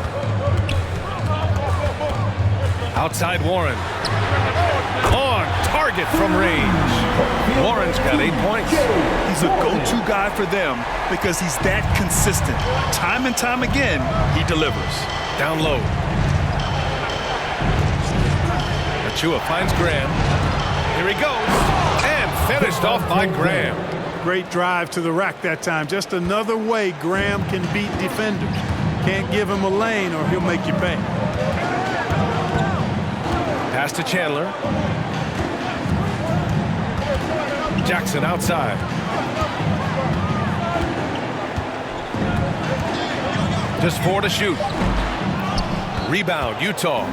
Outside Warren. On target from range. Warren's got 8 points. He's a go-to guy for them because he's that consistent. Time and time again, he delivers. Down low. Achua finds Graham. Here he goes. And finished off by Graham. Great drive to the rack that time. Just another way Graham can beat defenders. Can't give him a lane or he'll make you pay. Pass to Chandler. Jackson outside. Just 4 to shoot. Rebound, Utah.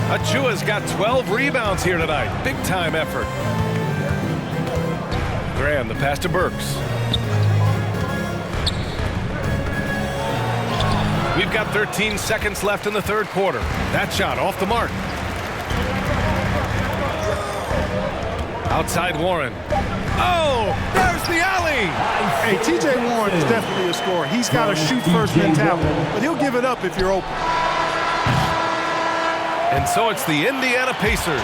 Achua's got 12 rebounds here tonight. Big time effort. Graham, the pass to Burks. We've got 13 seconds left in the 3rd quarter. That shot off the mark. Outside Warren. Oh, there's the alley. Hey, T.J. Warren is definitely a scorer. He's got a shoot-first mentality, but he'll give it up if you're open. And so it's the Indiana Pacers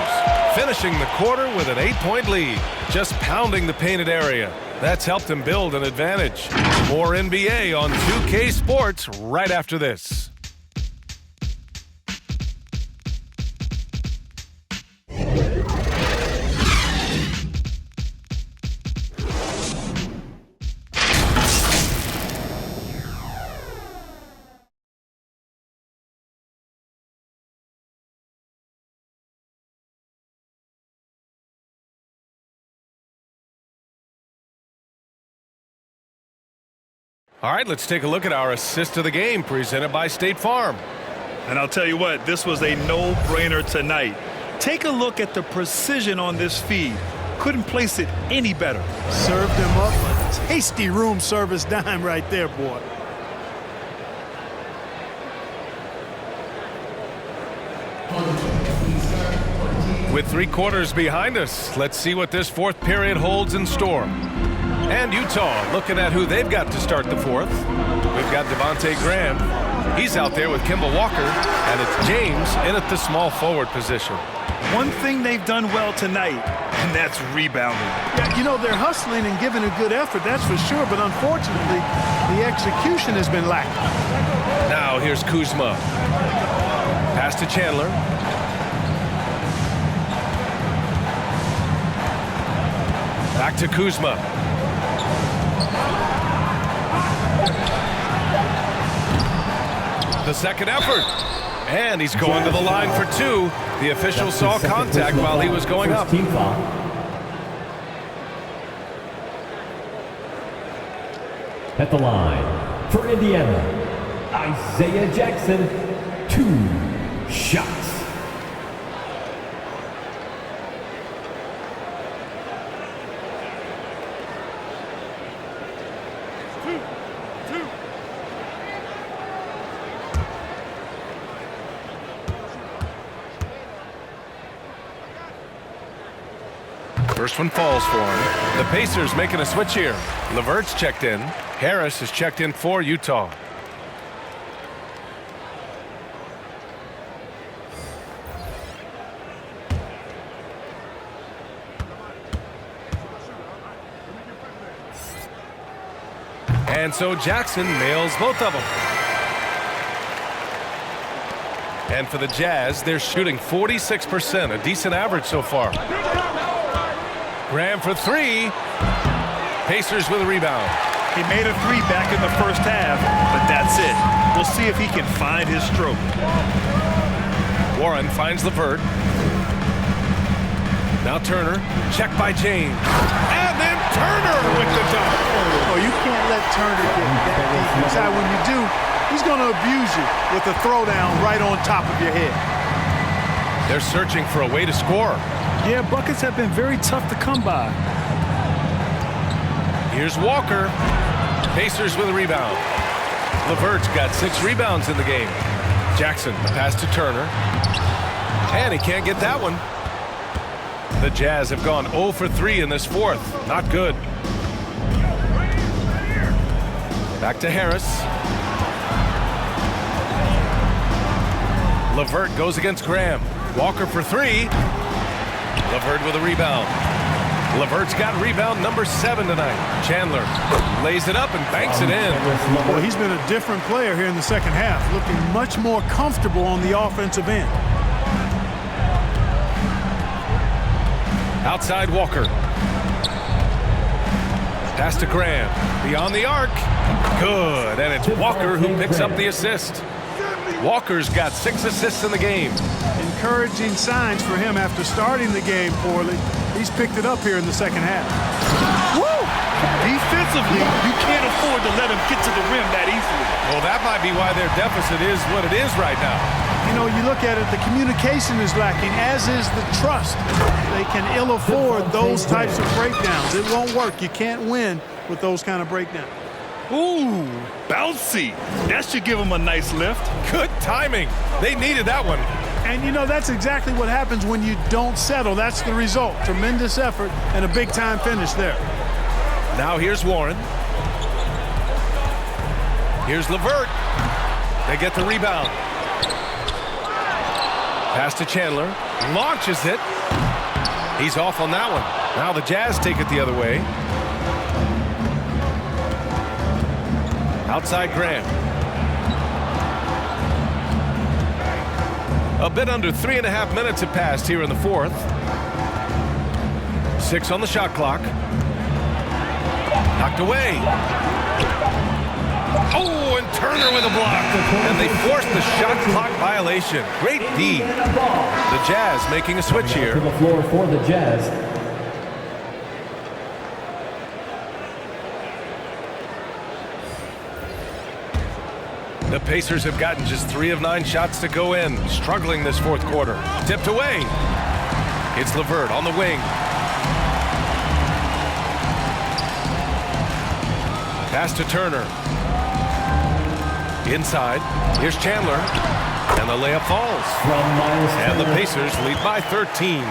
finishing the quarter with an 8-point lead, just pounding the painted area. That's helped them build an advantage. More NBA on 2K Sports right after this. All right, let's take a look at our assist of the game presented by State Farm. And I'll tell you what, this was a no-brainer tonight. Take a look at the precision on this feed. Couldn't place it any better. Served him up a tasty room service dime right there, boy. With 3 quarters behind us, let's see what this fourth period holds in store. And Utah looking at who they've got to start the fourth. We've got Devontae Graham. He's out there with Kemba Walker, and it's James in at the small forward position. One thing they've done well tonight, and that's rebounding. Yeah, you know, they're hustling and giving a good effort, that's for sure, but unfortunately, the execution has been lacking. Now here's Kuzma. Pass to Chandler. Back to Kuzma. The second effort. And he's going to the line for 2. The official saw contact while he was going up. Team foul. At the line for Indiana, Isaiah Jackson, 2 shots. First one falls for him. The Pacers making a switch here. LeVert's checked in. Harris is checked in for Utah. And so Jackson nails both of them. And for the Jazz, they're shooting 46%, a decent average so far. Graham for 3. Pacers with a rebound. He made a 3 back in the first half, but that's it. We'll see if he can find his stroke. Warren finds LeVert. Now Turner, checked by James. And then Turner with the dunk. Oh, you can't let Turner get that deep inside. When you do, he's going to abuse you with a throwdown right on top of your head. They're searching for a way to score. Yeah, buckets have been very tough to come by. Here's Walker. Pacers with a rebound. LeVert's got 6 rebounds in the game. Jackson, pass to Turner. And he can't get that one. The Jazz have gone 0 for 3 in this fourth. Not good. Back to Harris. LeVert goes against Graham. Walker for 3. LeVert with a rebound. LeVert's got rebound number 7 tonight. Chandler lays it up and banks it in. Well, he's been a different player here in the second half, looking much more comfortable on the offensive end. Outside Walker. Pass to Graham. Beyond the arc. Good. And it's Walker who picks up the assist. Walker's got 6 assists in the game. Encouraging signs for him after starting the game poorly. He's picked it up here in the second half. Woo! Defensively, you can't afford to let him get to the rim that easily. Well, that might be why their deficit is what it is right now. You know, you look at it, the communication is lacking, as is the trust. They can ill afford those types of breakdowns. It won't work. You can't win with those kind of breakdowns. Ooh, bouncy. That should give him a nice lift. Good timing. They needed that one. And, you know, that's exactly what happens when you don't settle. That's the result. Tremendous effort and a big-time finish there. Now here's Warren. Here's LeVert. They get the rebound. Pass to Chandler. Launches it. He's off on that one. Now the Jazz take it the other way. Outside Graham. A bit under 3.5 minutes have passed here in the fourth. 6 on the shot clock. Knocked away. Oh, and Turner with a block. And they forced the shot clock violation. Great D. The Jazz making a switch here. To the floor for the Jazz. The Pacers have gotten just 3 of 9 shots to go in, struggling this fourth quarter. Tipped away. It's LeVert on the wing. Pass to Turner. Inside. Here's Chandler. And the layup falls. And the Pacers lead by 13.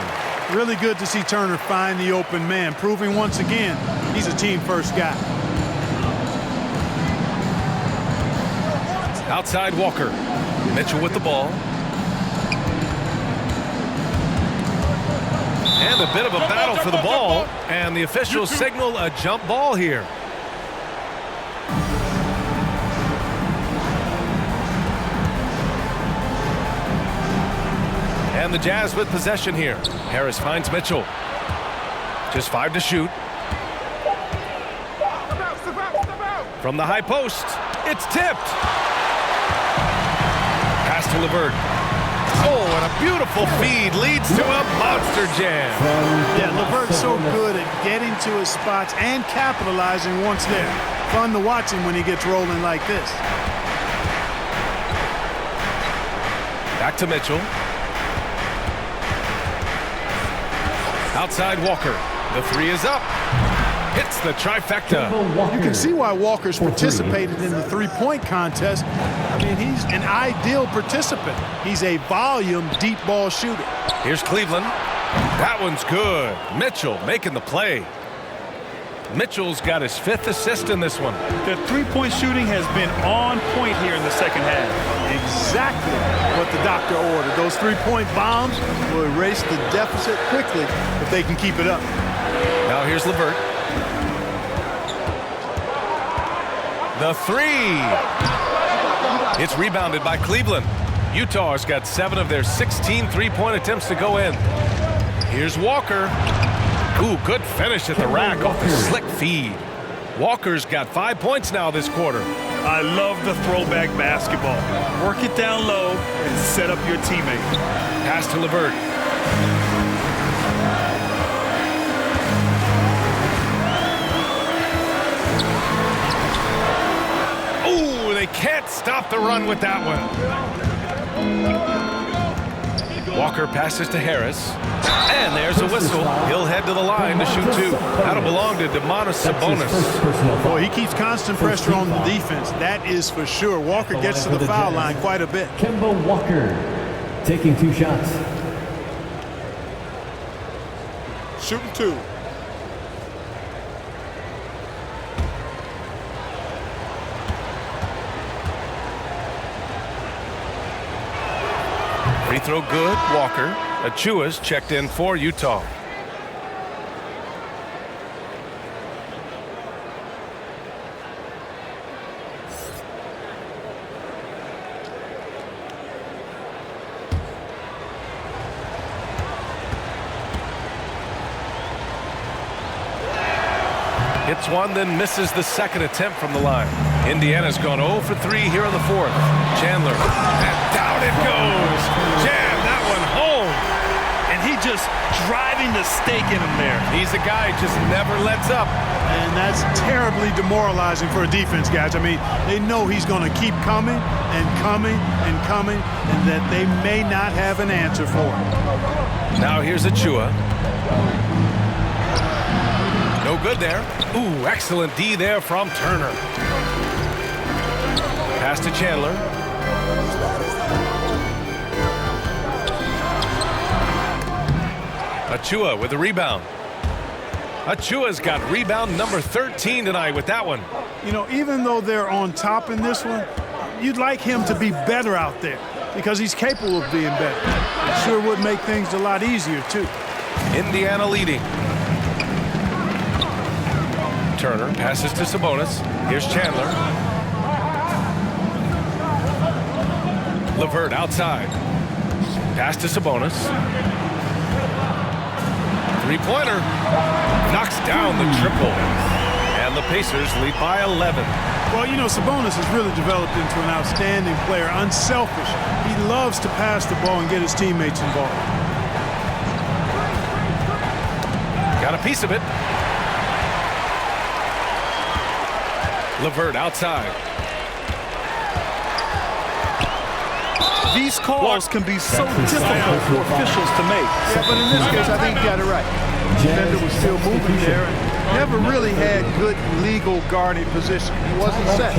Really good to see Turner find the open man, proving once again he's a team-first guy. Outside Walker. Mitchell with the ball. And a bit of a battle for the ball. And the officials signal a jump ball here. And the Jazz with possession here. Harris finds Mitchell. Just 5 to shoot. From the high post. It's tipped. Pass to LeVert. Oh, and a beautiful feed leads to a monster jam. Yeah, LeVert's so good at getting to his spots and capitalizing once there. Fun to watch him when he gets rolling like this. Back to Mitchell. Outside Walker. The 3 is up. Hits the trifecta. You can see why Walker's participated in the three-point contest. I mean, he's an ideal participant. He's a volume deep ball shooter. Here's Cleveland. That one's good. Mitchell making the play. Mitchell's got his 5th assist in this one. The three-point shooting has been on point here in the second half. Exactly what the doctor ordered. Those three-point bombs will erase the deficit quickly if they can keep it up. Now here's LeVert. The 3. It's rebounded by Cleveland. Utah's got 7 of their 16 three-point attempts to go in. Here's Walker. Ooh, good finish at the rack off the slick feed. Walker's got 5 points now this quarter. I love the throwback basketball. Work it down low and set up your teammate. Pass to LeVert. Ooh, they can't stop the run with that one. Walker passes to Harris. And there's a whistle. He'll head to the line to shoot 2. That'll belong to Domantas Sabonis. Boy, he keeps constant pressure on the defense. That is for sure. Walker gets to the foul line quite a bit. Kemba Walker taking 2 shots. Shooting 2. Free throw good, Walker. Achua's checked in for Utah. Hits one, then misses the second attempt from the line. Indiana's gone 0 for 3 here in the fourth. Chandler, and down it goes. Jam that one home. And he just driving the stake in him there. He's a guy who just never lets up. And that's terribly demoralizing for a defense, guys. I mean, they know he's going to keep coming and coming and coming, and that they may not have an answer for him. Now here's Achua. No good there. Ooh, excellent D there from Turner. Pass to Chandler. Achua with the rebound. Achua's got rebound number 13 tonight with that one. You know, even though they're on top in this one, you'd like him to be better out there because he's capable of being better. It sure would make things a lot easier, too. Indiana leading. Turner passes to Sabonis. Here's Chandler. LeVert outside. Pass to Sabonis. Three-pointer. Knocks down the triple. And the Pacers lead by 11. Well, you know, Sabonis has really developed into an outstanding player, unselfish. He loves to pass the ball and get his teammates involved. Got a piece of it. LeVert outside. These calls can be so difficult for officials to make. Yeah, but in this case, I think he got it right. The defender was still moving there and never really had good legal guarding position. He wasn't set.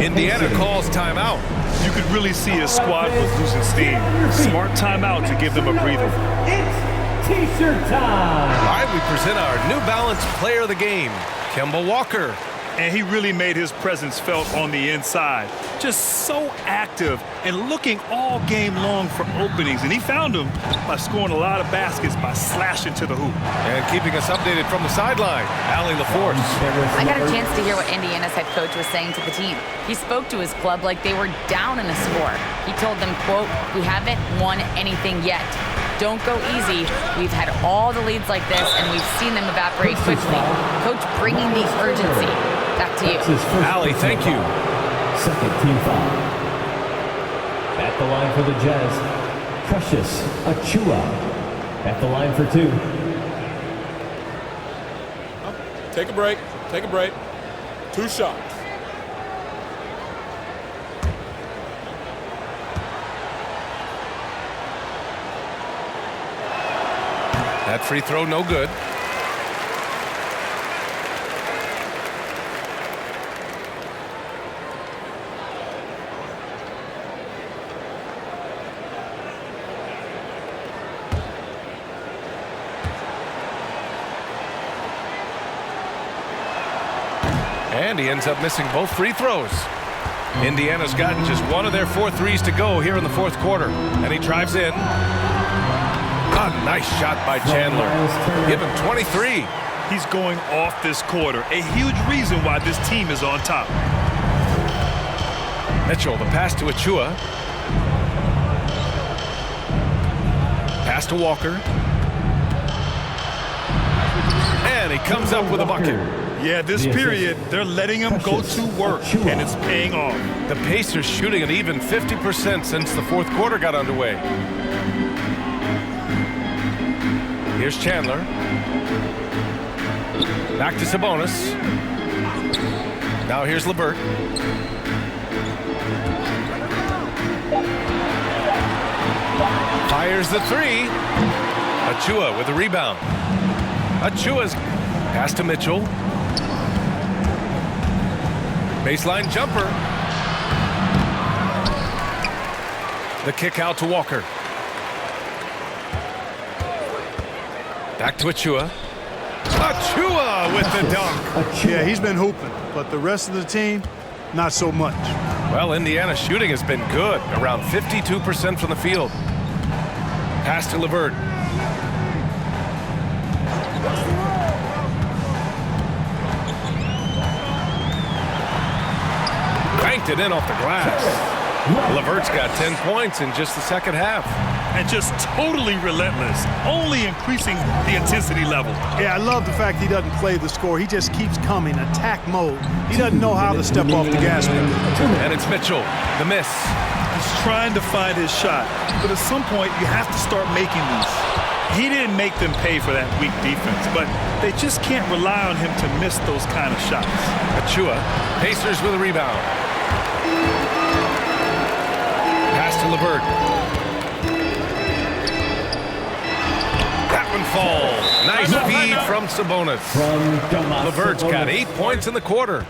Indiana calls timeout. You could really see his squad was losing steam. Smart timeout to give them a breather. It's T-shirt time. All right, we present our New Balance player of the game, Kemba Walker. And he really made his presence felt on the inside. Just so active and looking all game long for openings. And he found them by scoring a lot of baskets by slashing to the hoop. And keeping us updated from the sideline, Allie LaForce. I got a chance to hear what Indiana's head coach was saying to the team. He spoke to his club like they were down in a score. He told them, quote, "We haven't won anything yet. Don't go easy. We've had all the leads like this, and we've seen them evaporate quickly." Coach bringing the urgency. Back to you. Allie, thank you. Second team foul. At the line for the Jazz, Precious Achiuwa. At the line for two. Take a break. Take a break. 2 shots. That free throw, no good. And he ends up missing both free throws. Indiana's gotten just one of their 4 threes to go here in the fourth quarter. And he drives in. A nice shot by Chandler. Give him 23. He's going off this quarter. A huge reason why this team is on top. Mitchell, the pass to Achiuwa. Pass to Walker. And he comes up with a bucket. Yeah, this period, they're letting him go to work, and it's paying off. The Pacers shooting an even 50% since the fourth quarter got underway. Here's Chandler. Back to Sabonis. Now here's LeVert. Fires the three. Achiuwa with a rebound. Achua's pass to Mitchell. Baseline jumper. The kick out to Walker. Back to Achiuwa. Achiuwa with the dunk. Yeah, he's been hooping, but the rest of the team, not so much. Well, Indiana's shooting has been good, around 52% from the field. Pass to LeVert. Cranked it in off the glass. LeVert's got 10 points in just the second half. And just totally relentless, only increasing the intensity level. Yeah, I love the fact he doesn't play the score. He just keeps coming, attack mode. He doesn't know how to step off the gas pedal. And it's Mitchell, the miss. He's trying to find his shot, but at some point you have to start making these. He didn't make them pay for that weak defense, but they just can't rely on him to miss those kind of shots. Achiuwa, Pacers with a rebound. Pass to LeVert. That one falls. Nice feed from Sabonis. LeVert's got 8 points in the quarter.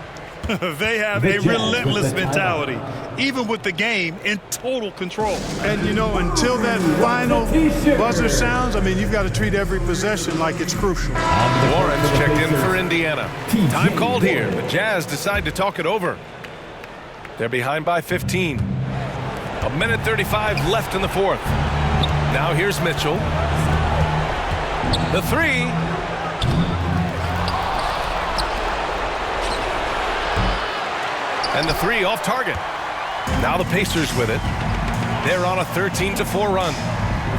They have a relentless mentality, even with the game in total control. And, you know, until that final buzzer sounds, I mean, you've got to treat every possession like it's crucial. Lawrence checked in for Indiana. Time called here. The Jazz decide to talk it over. They're behind by 15. 1:35 left in the fourth. Now here's Mitchell. The three. And the three off target. Now the Pacers with it. They're on a 13-4 run.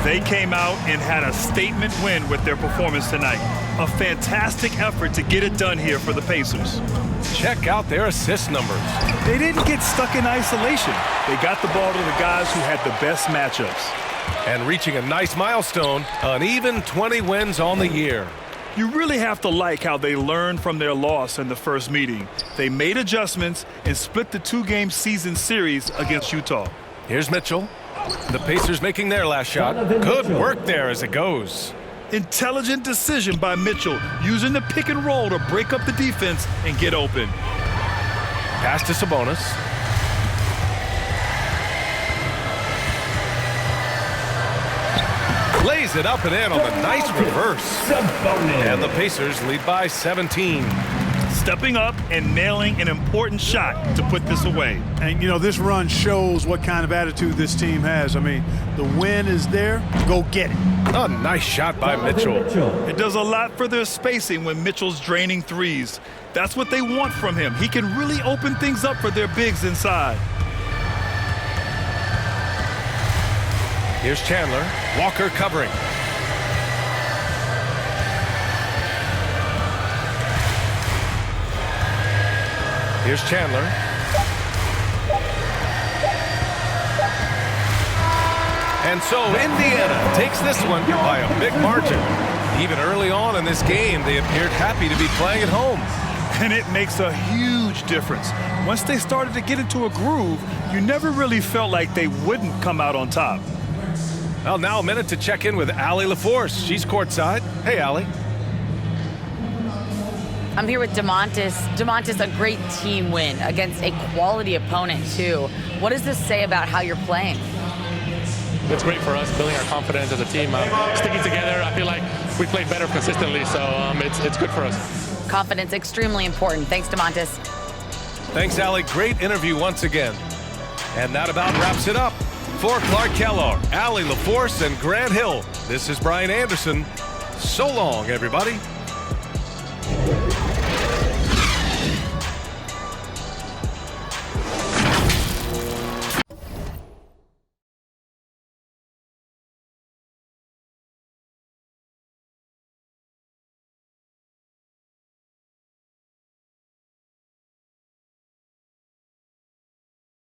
They came out and had a statement win with their performance tonight. A fantastic effort to get it done here for the Pacers. Check out their assist numbers. They didn't get stuck in isolation. They got the ball to the guys who had the best matchups. And reaching a nice milestone, an even 20 wins on the year. You really have to like how they learned from their loss in the first meeting. They made adjustments and split the two-game season series against Utah. Here's Mitchell. The Pacers making their last shot. Good work there as it goes. Intelligent decision by Mitchell, using the pick and roll to break up the defense and get open. Pass to Sabonis. Lays it up and in on the nice reverse. And the Pacers lead by 17. Stepping up and nailing an important shot to put this away. And, you know, this run shows what kind of attitude this team has. I mean, the win is there. Go get it. A nice shot by Mitchell. It does a lot for their spacing when Mitchell's draining threes. That's what they want from him. He can really open things up for their bigs inside. Here's Chandler. Walker covering. Here's Chandler. And so Indiana takes this one by a big margin. Even early on in this game, they appeared happy to be playing at home. And it makes a huge difference. Once they started to get into a groove, you never really felt like they wouldn't come out on top. Well, now a minute to check in with Allie LaForce. She's courtside. Hey, Allie. I'm here with DeMontis. DeMontis, a great team win against a quality opponent, too. What does this say about how you're playing? It's great for us, building our confidence as a team. Sticking together, I feel like we played better consistently, so it's good for us. Confidence, extremely important. Thanks, DeMontis. Thanks, Allie. Great interview once again. And that about wraps it up. For Clark Kellogg, Allie LaForce, and Grant Hill, this is Brian Anderson. So long, everybody.